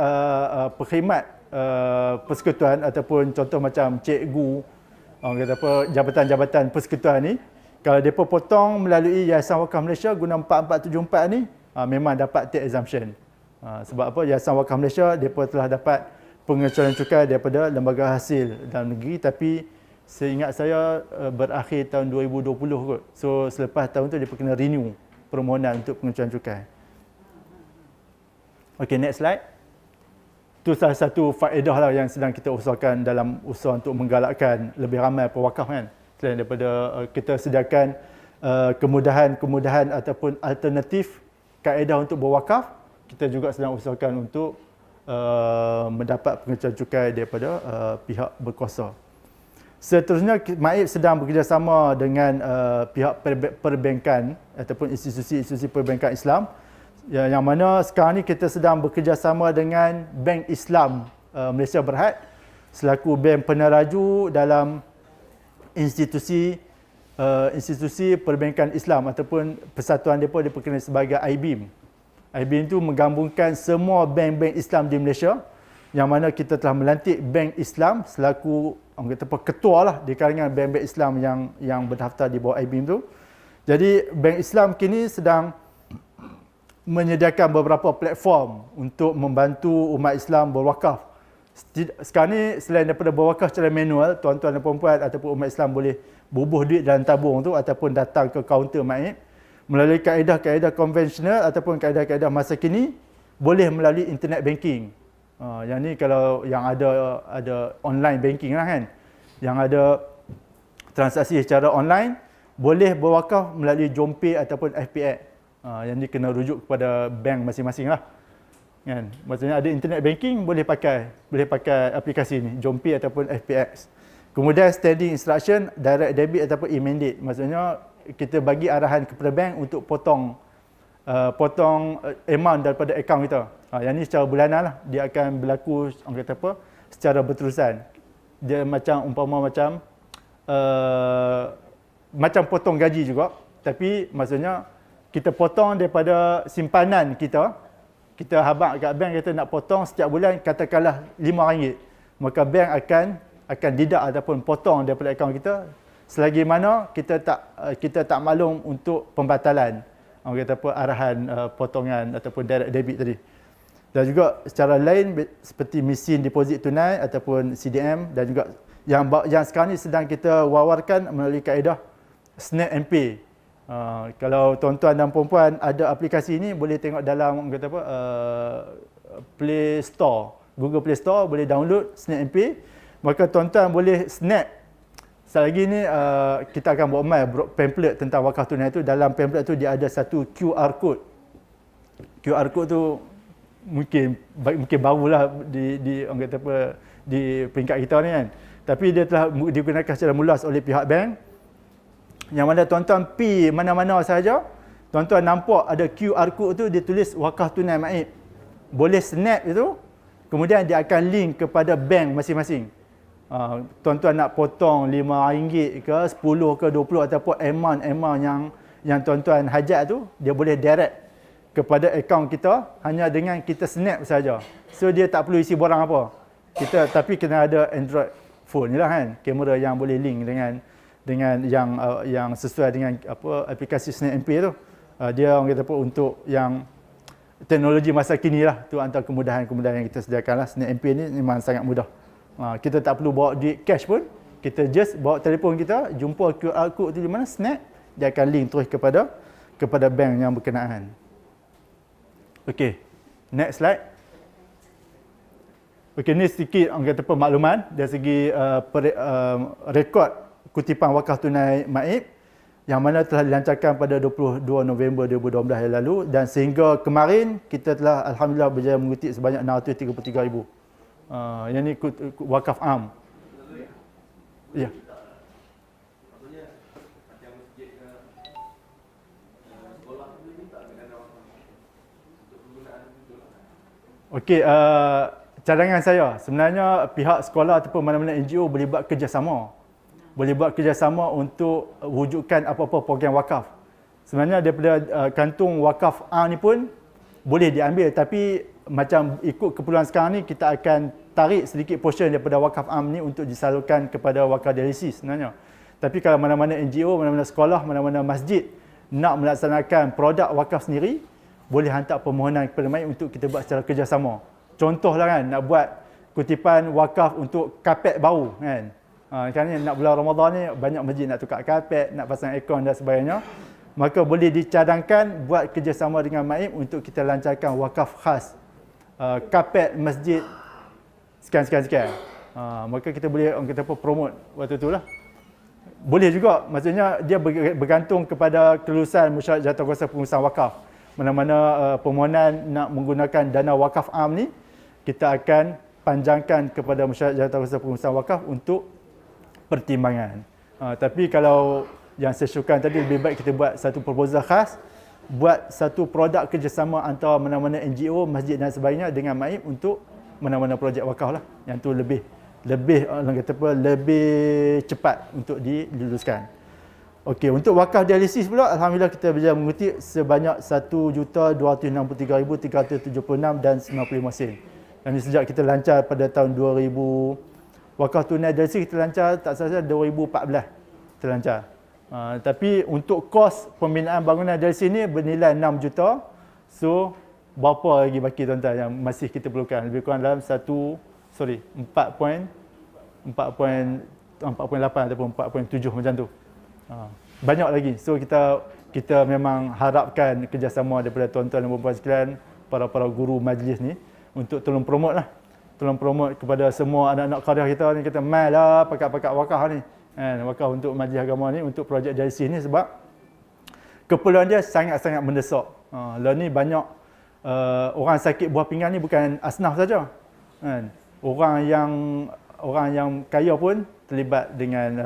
A: perkhidmat persekutuan ataupun contoh macam cikgu, jabatan-jabatan persekutuan ni, kalau mereka potong melalui Yayasan Wakaf Malaysia guna 4474 ni, memang dapat tax exemption. Sebab apa? Yayasan Wakaf Malaysia mereka telah dapat pengecualian cukai daripada lembaga hasil dalam negeri, tapi seingat saya berakhir tahun 2020 kot. So selepas tahun tu dia kena renew permohonan untuk pengecualian cukai. Okey, next slide. Itu salah satu faedah lah yang sedang kita usahakan dalam usaha untuk menggalakkan lebih ramai pewakaf kan. Selain daripada kita sediakan kemudahan-kemudahan ataupun alternatif kaedah untuk berwakaf, kita juga sedang usahakan untuk mendapat pengecualian cukai daripada pihak berkuasa. Seterusnya, MAIP sedang bekerjasama dengan pihak perbankan ataupun institusi-institusi perbankan Islam, yang mana sekarang ni kita sedang bekerjasama dengan Bank Islam Malaysia Berhad selaku bank peneraju dalam institusi perbankan Islam ataupun persatuan mereka diperkenali sebagai IBIM. IBIM itu menggabungkan semua bank-bank Islam di Malaysia, yang mana kita telah melantik Bank Islam selaku ketua lah di kalangan bank-bank Islam yang berdaftar di bawah IBIM tu. Jadi Bank Islam kini sedang menyediakan beberapa platform untuk membantu umat Islam berwakaf. Sekarang ni selain daripada berwakaf secara manual, tuan-tuan dan puan-puan ataupun umat Islam boleh bubuh duit dalam tabung tu ataupun datang ke kaunter MAIP melalui kaedah-kaedah konvensional ataupun kaedah-kaedah masa kini, boleh melalui internet banking. Yang ni kalau yang ada online banking lah kan, yang ada transaksi secara online, boleh berwakaf melalui JomPay ataupun FPX. Yang ni kena rujuk kepada bank masing-masing lah kan. Maksudnya ada internet banking, boleh pakai aplikasi ni, JomPay ataupun FPX. Kemudian standing instruction, direct debit ataupun e-mandate. Maksudnya kita bagi arahan kepada bank untuk potong amount daripada akaun kita. Yang ni secara bulanan lah, dia akan berlaku secara berterusan. Dia macam macam potong gaji juga, tapi maksudnya kita potong daripada simpanan kita. Kita habaq kat bank, kita nak potong setiap bulan katakanlah RM5, maka bank akan deduct ataupun potong daripada akaun kita selagi mana kita tak maklum untuk pembatalan arahan potongan ataupun direct debit tadi. Dan juga secara lain seperti mesin deposit tunai ataupun CDM, dan juga yang sekarang ni sedang kita wawarkan melalui kaedah Snap and Pay. Kalau tuan-tuan dan puan-puan ada aplikasi ini, boleh tengok dalam Play Store, Google Play Store, boleh download Snap and Pay. Maka tuan-tuan boleh snap. Selagi ni kita akan buat pamphlet tentang wakaf tunai tu. Dalam pamphlet tu dia ada satu QR code. QR code tu mungkin barulah di peringkat kita ni kan. Tapi dia telah digunakan secara luas oleh pihak bank. Yang mana tuan-tuan pi mana-mana sahaja, tuan-tuan nampak ada QR code tu, dia tulis wakaf tunai MAIP. Boleh snap itu, kemudian dia akan link kepada bank masing-masing. Tuan-tuan nak potong RM5 ke, 10 ke, 20 ataupun amount yang tuan-tuan hajat tu, dia boleh direct kepada akaun kita hanya dengan kita snap saja. So dia tak perlu isi borang apa. Tapi kena ada Android phone ni lah kan, kamera yang boleh link dengan yang sesuai dengan apa aplikasi SnapMP tu. Dia orang kata apa untuk yang teknologi masa kini lah, tu antara kemudahan-kemudahan yang kita sediakan lah. SnapMP ni memang sangat mudah. Kita tak perlu bawa duit cash pun, kita just bawa telefon kita, jumpa QR code tu di mana, snap, dia akan link terus kepada bank yang berkenaan. Okey, next slide. Okey, ni sedikit orang kata apa makluman dari segi rekod kutipan wakaf tunai MAIP yang mana telah dilancarkan pada 22 November 2012 yang lalu, dan sehingga kemarin kita telah alhamdulillah berjaya mengutip sebanyak 633,000. Yang ni wakaf am. Ya.
B: Maksudnya macam masjid ke sekolah tu boleh minta ke dana wakaf untuk penggunaan itu lah.
A: Okey, cadangan saya sebenarnya pihak sekolah ataupun mana-mana NGO boleh buat kerjasama. Boleh buat kerjasama untuk wujudkan apa-apa program wakaf. Sebenarnya daripada kantung wakaf A ni pun boleh diambil, tapi macam ikut keperluan sekarang ni kita akan tarik sedikit portion daripada wakaf am ni untuk disalurkan kepada wakaf dialisis sebenarnya. Tapi kalau mana-mana NGO, mana-mana sekolah, mana-mana masjid nak melaksanakan produk wakaf sendiri, boleh hantar permohonan kepada MAIP untuk kita buat secara kerjasama. Contohlah kan, nak buat kutipan wakaf untuk kapet baru kan. Kan ni nak bulan Ramadan ni banyak masjid nak tukar kapet, nak pasang aircon dan sebagainya. Maka boleh dicadangkan buat kerjasama dengan MAIP untuk kita lancarkan wakaf khas kapet masjid sekian. Maka kita boleh orang kata apa promote waktu tu lah. Boleh juga, maksudnya dia bergantung kepada kelulusan mesyuarat jawatankuasa pengurusan wakaf. Mana-mana permohonan nak menggunakan dana wakaf am ni, kita akan panjangkan kepada mesyuarat jawatankuasa pengurusan wakaf untuk pertimbangan. Tapi kalau yang saya syurkan tadi, lebih baik kita buat satu proposal khas, buat satu produk kerjasama antara mana-mana NGO, masjid dan sebagainya dengan MAIP untuk mana-mana projek wakaf lah. Yang tu lebih orang kata apa, lebih cepat untuk diluluskan. Okey, untuk wakaf dialisis pula alhamdulillah kita berjaya mengutip sebanyak 1,263,376 dan 95 sen. Dan sejak kita lancar pada tahun 2000, wakaf tunai dialisis kita lancar tak salah 2014 kita lancar. Tapi untuk kos pembinaan bangunan dialisis ni bernilai 6 juta. So berapa lagi baki tuan-tuan yang masih kita perlukan? Lebih kurang dalam 4.8 ataupun 4.7 macam tu. Banyak lagi. So kita memang harapkan kerjasama daripada tuan-tuan dan puan-puan sekalian, para guru majlis ni untuk tolong promote lah. Tolong promote kepada semua anak-anak qaryah kita ni, kita mai lah pakat-pakat wakaf ni. Wakaf untuk majlis agama ni, untuk projek dialisis ni, sebab keperluan dia sangat-sangat mendesak. Lah ni banyak orang sakit buah pinggang ni bukan asnaf saja. Orang yang kaya pun terlibat dengan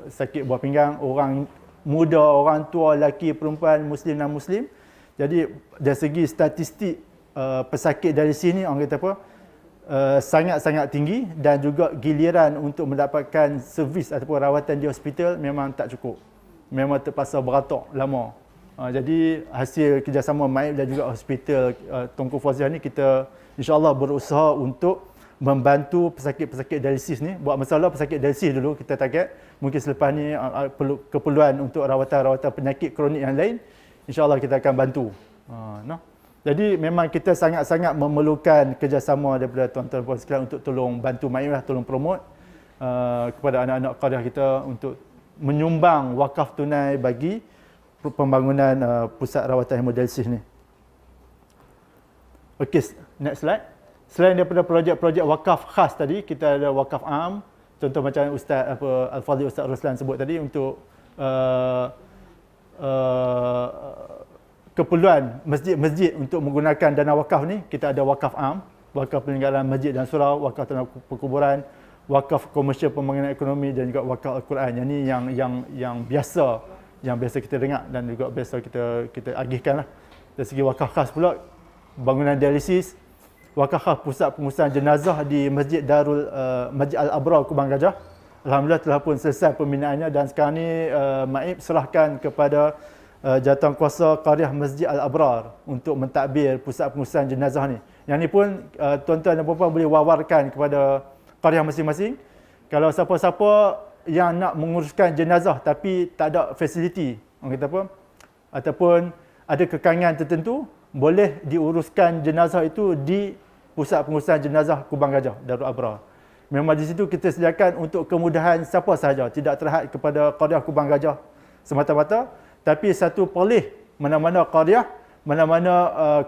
A: sakit buah pinggang, orang muda, orang tua, lelaki, perempuan, muslim dan muslim. Jadi dari segi statistik pesakit dialisis ni orang kata apa, sangat-sangat tinggi, dan juga giliran untuk mendapatkan servis ataupun rawatan di hospital memang tak cukup. Memang terpaksa beratok lama. Jadi hasil kerjasama MAIP dan juga hospital Tunku Fauziah ni, kita insya-Allah berusaha untuk membantu pesakit-pesakit dialisis ni. Buat masalah pesakit dialisis dulu kita target. Mungkin selepas ni keperluan untuk rawatan-rawatan penyakit kronik yang lain, insya-Allah kita akan bantu. Jadi memang kita sangat-sangat memerlukan kerjasama daripada tuan-tuan dan puan sekalian untuk tolong bantu MAIP lah, tolong promote kepada anak-anak qaryah kita untuk menyumbang wakaf tunai bagi pembangunan pusat rawatan hemodialisis ni. Okey, next slide. Selain daripada projek-projek wakaf khas tadi, kita ada wakaf am. Contoh macam Ustaz Al-Fadhil Ustaz Ruslan sebut tadi, untuk keperluan masjid-masjid untuk menggunakan dana wakaf ni, kita ada wakaf am, wakaf peninggalan masjid dan surau, wakaf tanah perkuburan, wakaf komersial pembangunan ekonomi, dan juga wakaf Al-Quran. Yang ni yang biasa kita dengar dan juga biasa kita agihkan lah. Dari segi wakaf khas pula, bangunan dialisis, wakaf khas pusat pengurusan jenazah di Masjid Masjid Al-Abrar Kubang Gajah. Alhamdulillah telah pun selesai pembinaannya, dan sekarang ni MAIP serahkan kepada jawatankuasa qaryah Masjid Al-Abrar untuk mentadbir pusat pengurusan jenazah ni. Yang ni pun tuan-tuan dan puan-puan boleh wawarkan kepada qaryah masing-masing. Kalau siapa-siapa yang nak menguruskan jenazah tapi tak ada fasiliti, orang kata apa, ataupun ada kekangan tertentu, boleh diuruskan jenazah itu di Pusat Pengurusan Jenazah Kubang Gajah, Darul Abrar. Memang di situ kita sediakan untuk kemudahan siapa sahaja, tidak terhad kepada Qariah Kubang Gajah semata-mata, tapi satu poleh mana-mana qariah, mana-mana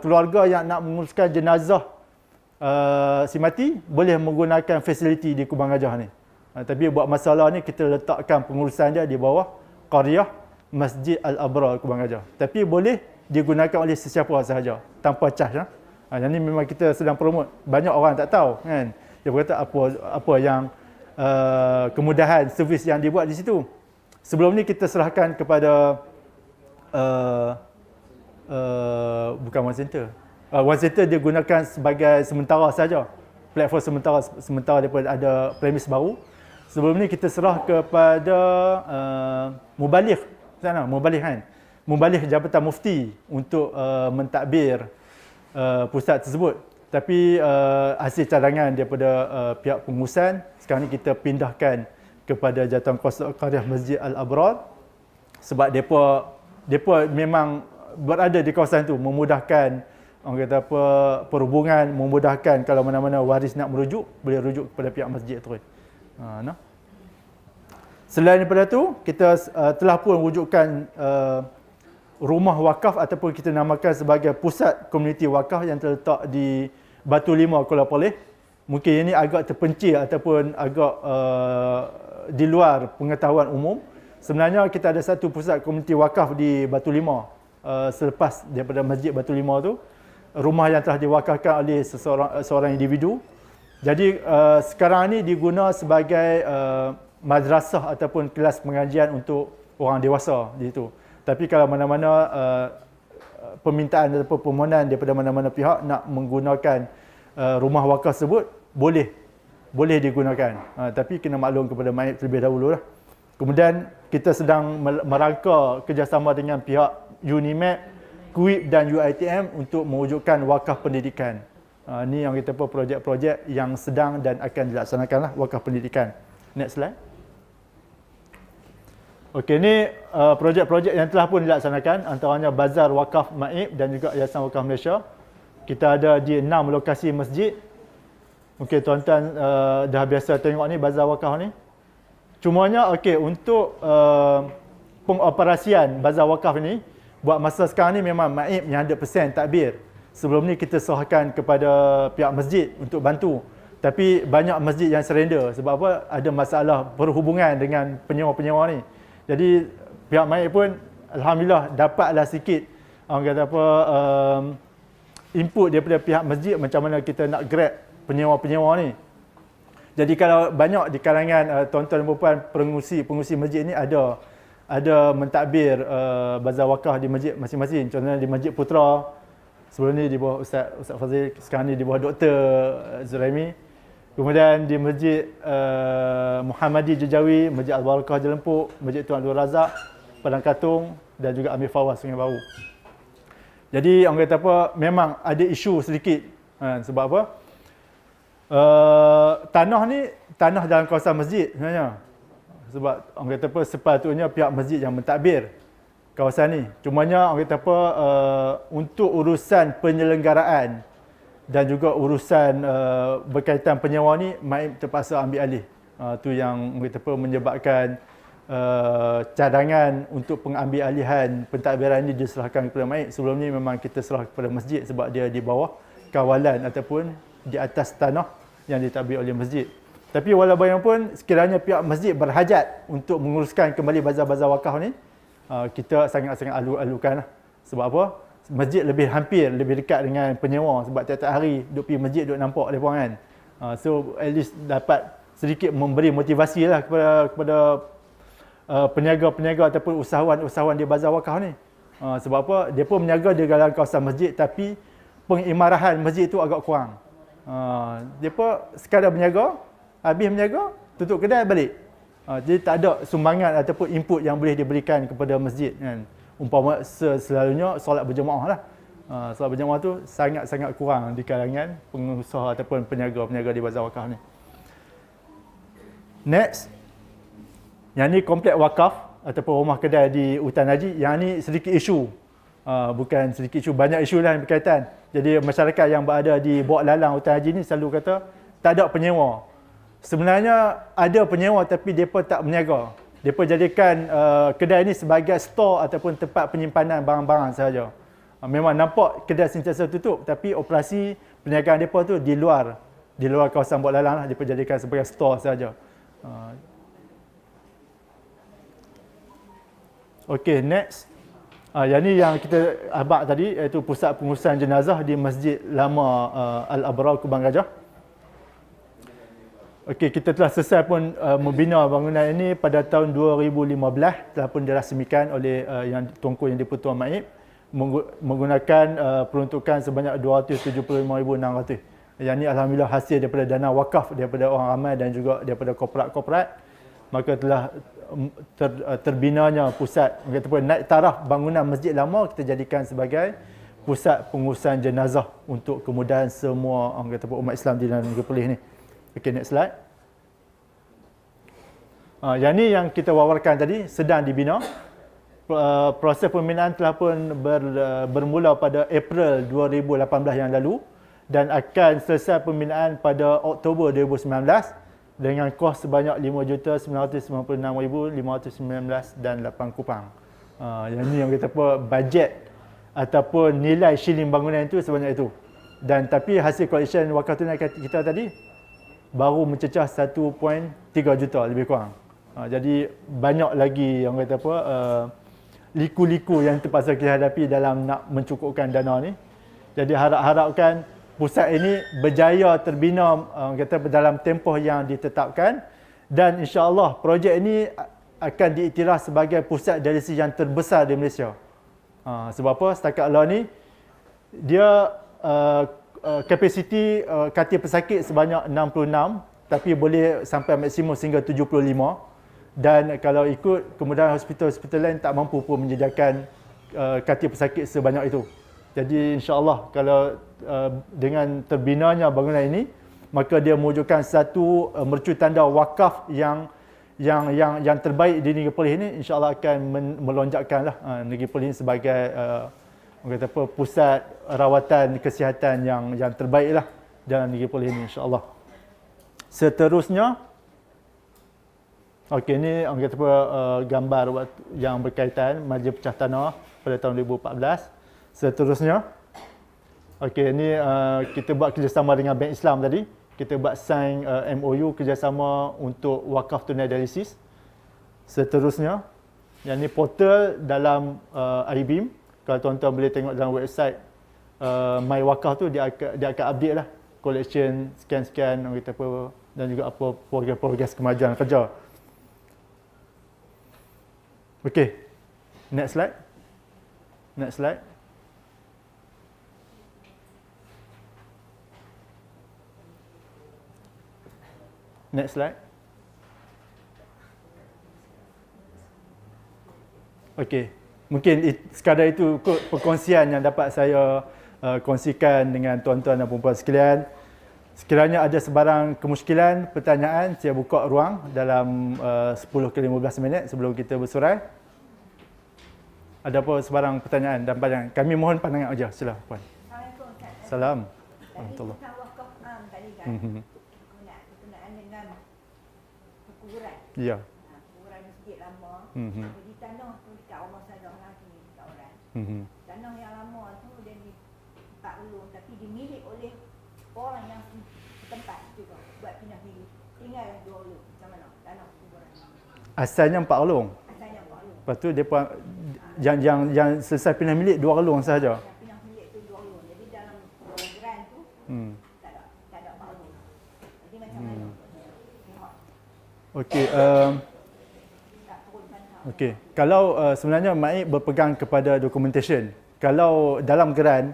A: keluarga yang nak menguruskan jenazah si mati boleh menggunakan fasiliti di Kubang Gajah ni. Tapi buat masalah ni kita letakkan pengurusan dia di bawah Qariah Masjid Al-Abrar Kubang Gajah. Tapi boleh digunakan oleh sesiapa sahaja tanpa charge. Yang ni memang kita sedang promote. Banyak orang tak tahu kan. Dia berkata apa yang kemudahan servis yang dibuat di situ. Sebelum ni kita serahkan kepada bukan One Center. One Center dia gunakan sebagai sementara saja. Platform sementara daripada ada premis baru. Sebelum ni kita serah kepada Mubaligh sana, Mubaligh kan. Mubaligh Jabatan Mufti untuk mentadbir pusat tersebut. Tapi hasil cadangan daripada pihak pengurusan, sekarang ni kita pindahkan kepada Jawatankuasa Qariah Masjid Al-Abrar sebab depa memang berada di kawasan itu, memudahkan orang kata apa, perhubungan, memudahkan kalau mana-mana waris nak merujuk, boleh rujuk kepada pihak masjid terus. Nah. Selain daripada itu, kita telah pun wujudkan rumah wakaf ataupun kita namakan sebagai pusat komuniti wakaf yang terletak di Batu Lima, Kuala Perlis. Mungkin ini agak terpencil ataupun agak di luar pengetahuan umum. Sebenarnya kita ada satu pusat komuniti wakaf di Batu Lima. Selepas daripada Masjid Batu Lima tu, rumah yang telah diwakafkan oleh seorang individu. Jadi sekarang ni diguna sebagai madrasah ataupun kelas pengajian untuk orang dewasa di situ. Tapi kalau mana-mana permintaan ataupun permohonan daripada mana-mana pihak nak menggunakan rumah wakaf tersebut, boleh digunakan. Tapi kena maklum kepada mayit terlebih dahulu lah. Kemudian kita sedang merangka kerjasama dengan pihak UNIMAP, KUIP dan UiTM untuk mewujudkan wakaf pendidikan. Ini yang kita apa, projek-projek yang sedang dan akan dilaksanakan lah, wakaf pendidikan. Next slide. Okey, ini projek-projek yang telah pun dilaksanakan, antaranya Bazar Wakaf Maib dan juga Yayasan Wakaf Malaysia. Kita ada di 6 lokasi masjid. Okey, tuan-tuan dah biasa tengok ni Bazar Wakaf ni. Cumanya okey, untuk pengoperasian Bazar Wakaf ni, buat masa sekarang ni memang Maib yang 100% takbir. Sebelum ni kita serahkan kepada pihak masjid untuk bantu. Tapi banyak masjid yang surrender. Sebab apa? Ada masalah perhubungan dengan penyewa-penyewa ni. Jadi pihak Maib pun alhamdulillah dapatlah sikit orang kata apa input daripada pihak masjid macam mana kita nak grab penyewa-penyewa ni. Jadi kalau banyak di kalangan tuan-tuan dan puan pengurusi masjid ni ada mentadbir bazar wakaf di masjid masing-masing. Contohnya di Masjid Putra, sebelum ni di bawah Ustaz Fazil, sekarang ni di bawah Dr. Zuraimi. Kemudian di Masjid Muhammadi Jejawi, Masjid Al-Barakah Jelempuk, Masjid Tuan Abdul Razak, Padang Katung dan juga Amir Fawaz Sungai Baru. Jadi orang kata apa, memang ada isu sedikit. Sebab apa? Tanah ni, tanah dalam kawasan masjid sebenarnya. Sebab orang kata apa, sepatutnya pihak masjid yang mentadbir kawasan ni. Cumanya orang kata apa, untuk urusan penyelenggaraan dan juga urusan berkaitan penyewa ni, Maib terpaksa ambil alih. Tu yang kita apa, menyebabkan cadangan untuk pengambil alihan pentadbiran ini diserahkan kepada Maib. Sebelum ni memang kita serah kepada masjid sebab dia di bawah kawalan ataupun di atas tanah yang ditadbir oleh masjid. Tapi walau bagaimanapun, sekiranya pihak masjid berhajat untuk menguruskan kembali bazar-bazar wakaf ni, kita sangat-sangat alu-alukan lah. Sebab apa? Masjid lebih dekat dengan penyewa sebab tiap-tiap hari duduk pergi masjid duduk nampak mereka kan. So at least dapat sedikit memberi motivasi lah kepada peniaga-peniaga ataupun usahawan-usahawan di bazar wakaf ni. Sebab apa? Dia pun meniaga di dalam kawasan masjid tapi pengimarahan masjid itu agak kurang. Dia pun sekadar berniaga, habis berniaga, tutup kedai balik. Jadi tak ada sumbangan ataupun input yang boleh diberikan kepada masjid kan. Umpama selalunya solat berjemaah lah. Solat berjemaah tu sangat-sangat kurang di kalangan pengusaha ataupun peniaga-peniaga di bazar wakaf ni. Next. Yang ni komplek wakaf ataupun rumah kedai di Hutan Haji. Yang ni sedikit isu. Bukan sedikit isu, banyak isu lah yang berkaitan. Jadi masyarakat yang berada di Bawak Lalang Hutan Haji ni selalu kata tak ada penyewa. Sebenarnya ada penyewa tapi mereka tak berniaga. Mereka jadikan kedai ni sebagai store ataupun tempat penyimpanan barang-barang sahaja. Memang nampak kedai sentiasa tutup tapi operasi perniagaan mereka tu di luar kawasan Bawak Lalang lah. Mereka jadikan sebagai store sahaja. Okey, next. Yang ni yang kita abak tadi iaitu pusat pengurusan jenazah di Masjid Lama Al-Abrar Kubang Gajah. Okey, kita telah selesai pun membina bangunan ini pada tahun 2015, telah pun dirasmikan oleh yang Tuanku Yang di-Pertuan Maib menggunakan peruntukan sebanyak 275,600. Yang ini alhamdulillah hasil daripada dana wakaf daripada orang ramai dan juga daripada korporat-korporat. Maka telah terbinanya pusat, kita naik taraf bangunan Masjid Lama kita jadikan sebagai pusat pengurusan jenazah untuk kemudahan semua orang kata umat Islam di dalam negeri Perlis ni. Okey, next slide. Yang ni yang kita wawarkan tadi sedang dibina. Proses pembinaan telah pun bermula pada April 2018 yang lalu dan akan selesai pembinaan pada Oktober 2019 dengan kos sebanyak RM5,996,519 dan 8 kupang. Yang ni yang kita apa bajet ataupun nilai shilling bangunan itu sebanyak itu. Dan tapi hasil collection wakaf tunai kita tadi baru mencecah 1.3 juta lebih kurang. Jadi banyak lagi yang kata apa liku-liku yang terpaksa kita hadapi dalam nak mencukupkan dana ni. Jadi harap-harapkan pusat ini berjaya terbina kata dalam tempoh yang ditetapkan dan insya-Allah projek ini akan diiktiraf sebagai pusat dialisis yang terbesar di Malaysia. Sebab apa? Setakat Allah ni dia kapasiti katil pesakit sebanyak 66 tapi boleh sampai maksimum sehingga 75 dan kalau ikut kemudahan hospital-hospital lain tak mampu pun menyediakan katil pesakit sebanyak itu. Jadi insya-Allah kalau dengan terbinanya bangunan ini maka dia mewujudkan satu mercu tanda wakaf yang terbaik di negeri Perlis ini, insya-Allah akan melonjakkanlah negeri Perlis sebagai kata apa pusat rawatan kesihatan yang terbaiklah dalam negeri Perlis ini, insya-Allah. Seterusnya okey, ni orang kata apa gambar yang berkaitan Majlis Pecah Tanah pada tahun 2014. Seterusnya, okey, ini kita buat kerjasama dengan Bank Islam tadi. Kita buat sign MOU kerjasama untuk wakaf tunai dialisis. Seterusnya, yang ni portal dalam iBeam. Kalau tuan-tuan boleh tengok dalam website My Wakaf tu dia akan update lah collection, scan-scan orang kata apa dan juga apa progres kemajuan kerja. Okey. Next slide. Next slide. Next slide. Okey. Mungkin sekadar itu perkongsian yang dapat saya kongsikan dengan tuan-tuan dan puan-puan sekalian. Sekiranya ada sebarang kemusykilan, pertanyaan, saya buka ruang dalam 10 ke 15 minit sebelum kita bersurai. Ada apa sebarang pertanyaan dan pandangan? Kami mohon pandangan aja. Sila puan.
C: Assalamualaikum Ustaz.
A: Salam.
C: Tadi
A: Warahmatullahi.
C: tentang wakaf am tadi kan. Berkenaan dengan kuburan.
A: Ya.
C: Kuburan Masjid Lama. Jadi tanah tu dekat rumah Sadah lagi dekat orang. Tanah yang lama tu dia di Pak Ulung tapi dimiliki oleh orang yang setempat juga buat pindah milih. Tinggal dua ulung. Macam mana? Tanah kuburan.
A: Asalnya 4 ulung.
C: Asalnya Pak Ulung.
A: Lepas tu depa yang selesai pindah milik 2 ulung sahaja.
C: Yang pindah milik tu dua ulung. Jadi dalam geran tu tak ada Pak Ulung. Jadi macam mana? Tengok.
A: Okey,
C: Tak turunkan hal.
A: okey. Kalau sebenarnya Maib berpegang kepada documentation. Kalau dalam geran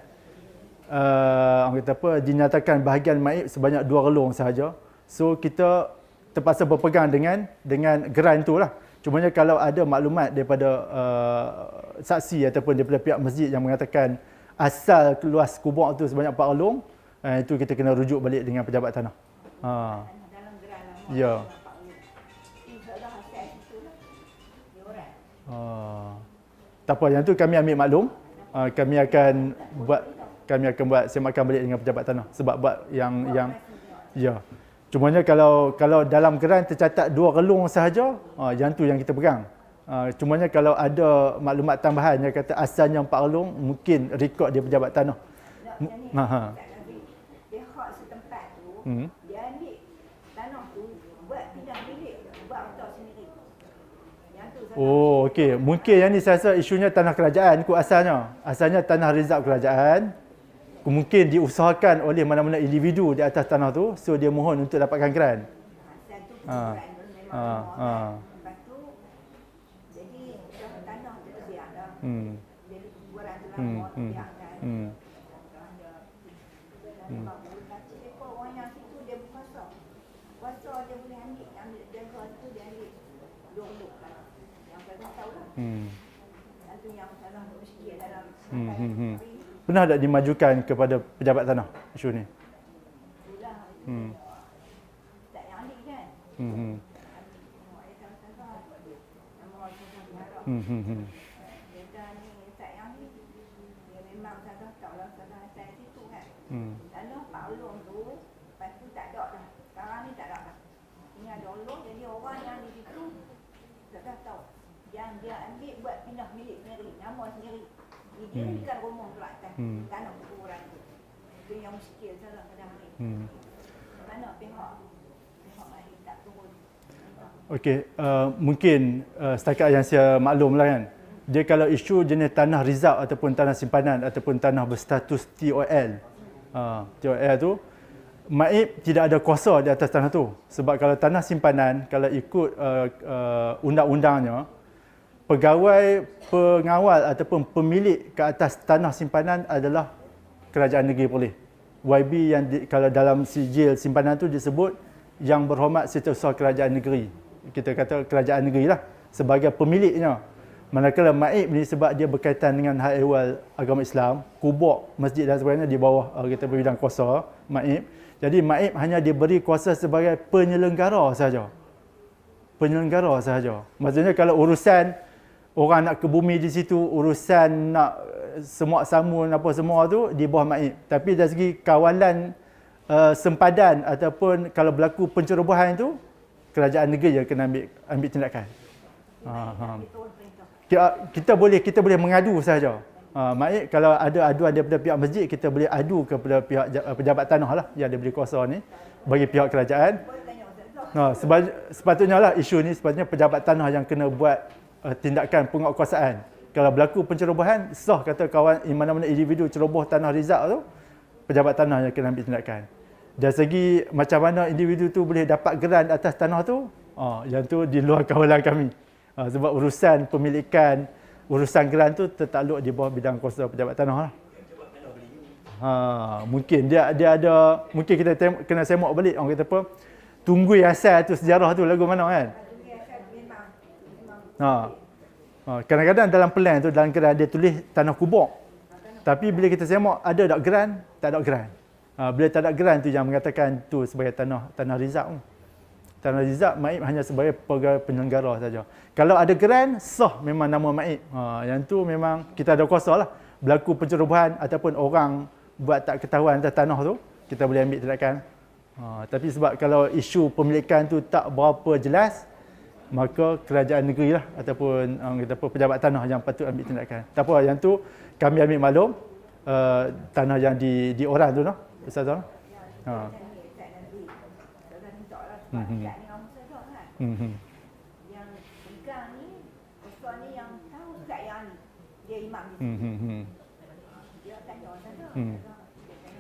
A: orang kata apa dinyatakan bahagian Maib sebanyak 2 relung sahaja. So kita terpaksa berpegang dengan geran tu lah. Cumanya kalau ada maklumat daripada saksi ataupun daripada pihak masjid yang mengatakan asal luas kubur tu sebanyak 4 relung, itu kita kena rujuk balik dengan pejabat tanah.
C: Dalam geran lama.
A: Ya.
C: salah asal itu lah. Dia orang.
A: Tak apa, yang tu kami ambil maklum. Kami akan buat semakan balik dengan pejabat tanah sebab buat yang ya. Cumanya kalau dalam geran tercatat 2 relung sahaja, yang tu yang kita pegang. Cumanya kalau ada maklumat tambahan yang kata asalnya 4 relung, mungkin rekod dia pejabat tanah.
C: Dia hak setempat tu, dia ambil tanah tu, buat pindah bilik, buat otak sendiri. Yang tu salah.
A: Oh, okey. Mungkin yang ni saya rasa isunya tanah kerajaan kot asalnya. Asalnya tanah rizab kerajaan. Mungkin diusahakan oleh mana-mana individu di atas tanah tu, so dia mohon untuk dapatkan geran.
C: Asal tu kuburan dulu memang rumah. Lepas tu, jadi tanah tu terbiak dah. Jadi kuburan tu lama terbiak kan. Sebab mereka orang yang situ dia berkuasa. Kuasa dia boleh ambil jaga tu, dia ambil duduk tanah. Yang saya tahu lah. Yang tu yang tanah miskin dalam
A: Pernah tak dimajukan kepada pejabat tanah isu ni?
C: itulah. Tak yang ambil kan. Nama dia salah. Nama orang salah. Dia dah ni tak yang ni. Dia memang salah, tak lah salah asal situ kan. Tanah Pak Ulung tu, lepas tu tak ada dah. Sekarang ni tak ada dah. Ini ada ulung, jadi orang yang di situ tak dah tahu. Yang dia ambil buat pindah milik sendiri, nama sendiri. Dia bukan rumah tu atas, tanah kuburan tu. Itu yang muskil salah pada hari. Mana pihak lain tak turun.
A: Okey, mungkin setakat yang saya maklum lah kan. Dia kalau isu jenis tanah rizab ataupun tanah simpanan ataupun tanah berstatus TOL. TOL tu, Maib tidak ada kuasa di atas tanah tu. Sebab kalau tanah simpanan, kalau ikut undang-undangnya, pegawai pengawal ataupun pemilik ke atas tanah simpanan adalah kerajaan negeri boleh. YB yang kalau dalam sijil simpanan tu disebut yang berhormat setiausaha kerajaan negeri. Kita kata kerajaan negeri lah sebagai pemiliknya. Manakala Maib ni sebab dia berkaitan dengan hal ehwal agama Islam, kubur, masjid dan sebagainya di bawah kita berbidang kuasa Maib. Jadi Maib hanya diberi kuasa sebagai penyelenggara sahaja. Penyelenggara sahaja. Maksudnya kalau urusan orang nak ke bumi di situ, urusan nak semua samun apa semua tu di bawah Maib. Tapi dari segi kawalan sempadan ataupun kalau berlaku pencerobohan tu, kerajaan negeri yang kena ambil tindakan. Kita boleh mengadu sahaja. Maib kalau ada aduan daripada pihak masjid, kita boleh adu kepada pihak pejabat tanah lah yang diberi kuasa ni bagi pihak kerajaan. Sepatutnya lah isu ni sepatutnya pejabat tanah yang kena buat tindakan penguatkuasaan. Kalau berlaku pencerobohan, sah kata kawan mana-mana individu ceroboh tanah rizab tu, pejabat tanah yang kena ambil tindakan. Dari segi macam mana individu tu boleh dapat geran atas tanah tu, yang tu di luar kawalan kami. Sebab urusan pemilikan, urusan geran tu tertakluk di bawah bidang kuasa pejabat tanah lah. Mungkin dia ada, mungkin kita kena semak balik orang kata apa, tunggui asal tu sejarah tu lagu mana kan. Kadang-kadang dalam plan tu, dalam geran dia tulis tanah kubur. Tapi bila kita semak ada tak geran, tak ada geran. Bila tak ada geran tu yang mengatakan tu sebagai tanah rizab. Tanah rizab Maib hanya sebagai pegawai penyelenggara saja. Kalau ada geran, sah memang nama Maib. Yang tu memang kita ada kuasa lah. Berlaku pencerobohan ataupun orang buat tak ketahuan atas tanah tu, kita boleh ambil tindakan. Tapi sebab kalau isu pemilikan tu tak berapa jelas, maka kerajaan negeri lah ataupun kita pejabat tanah yang patut ambil tindakan. Tak apa, yang tu kami ambil maklum tanah yang di orang tu noh, Ustaz Zah. Yang
C: pegang ni, ustaz ni yang tahu tak yang ni, dia imam ni. Dia tanya saja.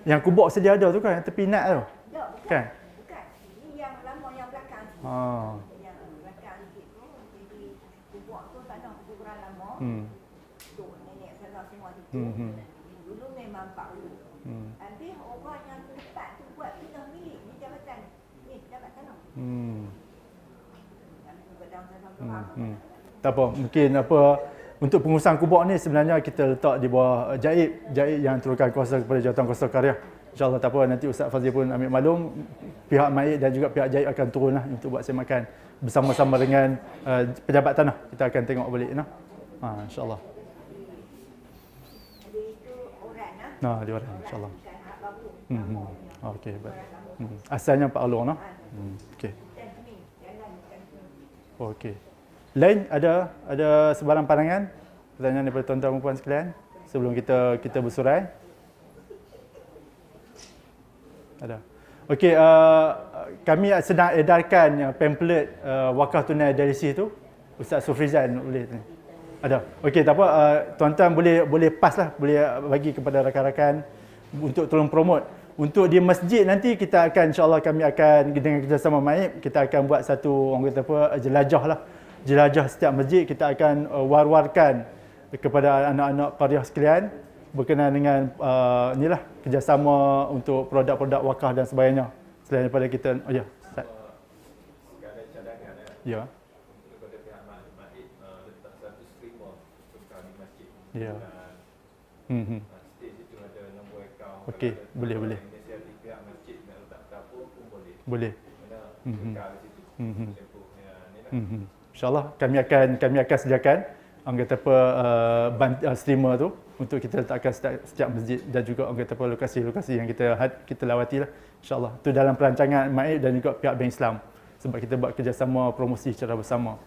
A: Yang kubur sedia ada tu kan, yang tepi nak tu.
C: Tak, bukan.
A: Kan?
C: Bukan. Ini yang lama yang belakang ni. Yang belakang sikit tu, jadi kubur tu tanah kuburan lama. Tu nenek saya semua situ. Dulu memang Pak Ulu. Habis orang yang tepat tu buat pindah milik ni jabatan. Ni pejabat tanah. Yang pedang sana
A: Tak apa, mungkin untuk pengurusan kubur ni sebenarnya kita letak di bawah Jaib yang turunkan kuasa kepada Jawatan Kuasa Karya. InsyaAllah tak apa, nanti Ustaz Fazil pun ambil maklum, pihak MAIP dan juga pihak Jaib akan turunlah untuk buat semakan bersama-sama dengan pejabat tanah. Kita akan tengok balik InsyaAllah.
C: Ada itu orang lah.
A: Nah, dia orang insyaAllah.
C: Bukan hak baru.
A: Okey, baik. Asalnya Pak Along noh. Okey.
C: Dan sini, jalan bukan sini.
A: Okey. Lain ada sebarang pandangan? Pertanyaan daripada tuan-tuan dan puan sekalian sebelum kita bersurai? Ada. Okey, kami sedang edarkan pamphlet wakaf tunai dialisis tu. Ustaz Sufrizan boleh tanya. Ada. Okey, tak apa, tuan-tuan boleh pass lah, boleh bagi kepada rakan-rakan untuk tolong promote. Untuk di masjid nanti kita akan, insya-Allah kami akan dengan kerjasama MAIP, kita akan buat satu orang kata apa, jelajah lah. Jelajah setiap masjid, kita akan war-warkan kepada anak-anak qaryah sekalian berkenaan dengan inilah kerjasama untuk produk-produk wakaf dan sebagainya. Selain daripada kita, ya, Ustaz.
D: Sekadar cadangan
A: Ya.
D: kepada pihak MAIP letak satu streamer untuk di masjid.
A: Ya.
D: Dan stage itu ada nombor akaun.
A: Okey, boleh.
D: Inisiatif pihak masjid nak letak dapur pun boleh.
A: Boleh.
D: Mana kekal di situ. Tempoh ni lah.
A: InsyaAllah kami akan sediakan orang kata apa streamer tu untuk kita letakkan setiap masjid dan juga orang kata apa lokasi-lokasi yang kita lawati lah. InsyaAllah itu dalam perancangan MAIP dan juga pihak Bank Islam sebab kita buat kerjasama promosi secara bersama.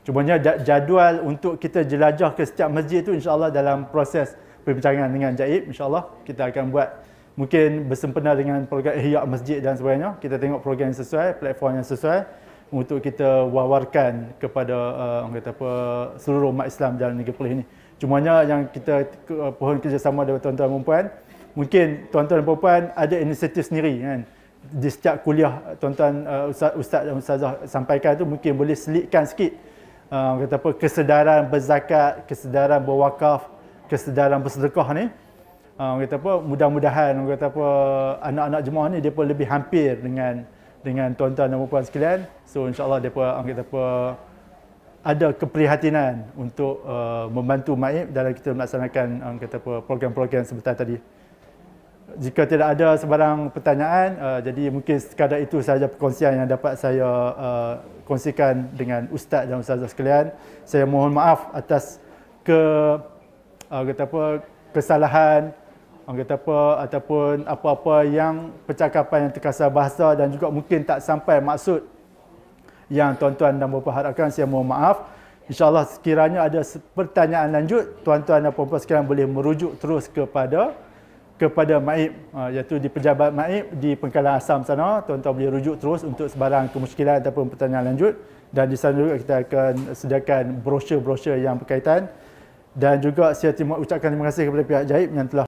A: Cumanya jadual untuk kita jelajah ke setiap masjid tu insyaAllah dalam proses perbincangan dengan Jaib, insyaAllah kita akan buat mungkin bersempena dengan program ihya masjid dan sebagainya. Kita tengok program yang sesuai, platform yang sesuai untuk kita wawarkan kepada orang kata apa seluruh umat Islam dalam negeri Perlis ini. Cumanya yang kita pohon kerjasama dengan tuan-tuan dan puan, mungkin tuan-tuan dan puan ada inisiatif sendiri kan. Di setiap kuliah tuan-tuan ustaz dan ustazah sampaikan tu mungkin boleh selitkan sikit orang kata apa kesedaran berzakat, kesedaran berwakaf, kesedaran bersedekah ni. Orang kata apa mudah-mudahan orang kata apa anak-anak jemaah ni depa lebih hampir dengan tuan-tuan dan puan sekalian. So insya-Allah depa orang kata apa ada keprihatinan untuk membantu MAIP dalam kita melaksanakan orang kata apa program-program sebentar tadi. Jika tidak ada sebarang pertanyaan, jadi mungkin sekadar itu sahaja perkongsian yang dapat saya kongsikan dengan ustaz dan ustazah sekalian. Saya mohon maaf atas kesalahan ataupun apa-apa yang percakapan yang terkasar bahasa dan juga mungkin tak sampai maksud yang tuan-tuan dan puan harapkan. Saya mohon maaf. InsyaAllah sekiranya ada pertanyaan lanjut, tuan-tuan dan puan sekalian boleh merujuk terus kepada MAIP, iaitu di pejabat MAIP di Pengkalan Asam sana. Tuan-tuan boleh rujuk terus untuk sebarang kemusykilan ataupun pertanyaan lanjut, dan di sana juga kita akan sediakan brosur-brosur yang berkaitan. Dan juga saya ucapkan terima kasih kepada pihak Jaib yang telah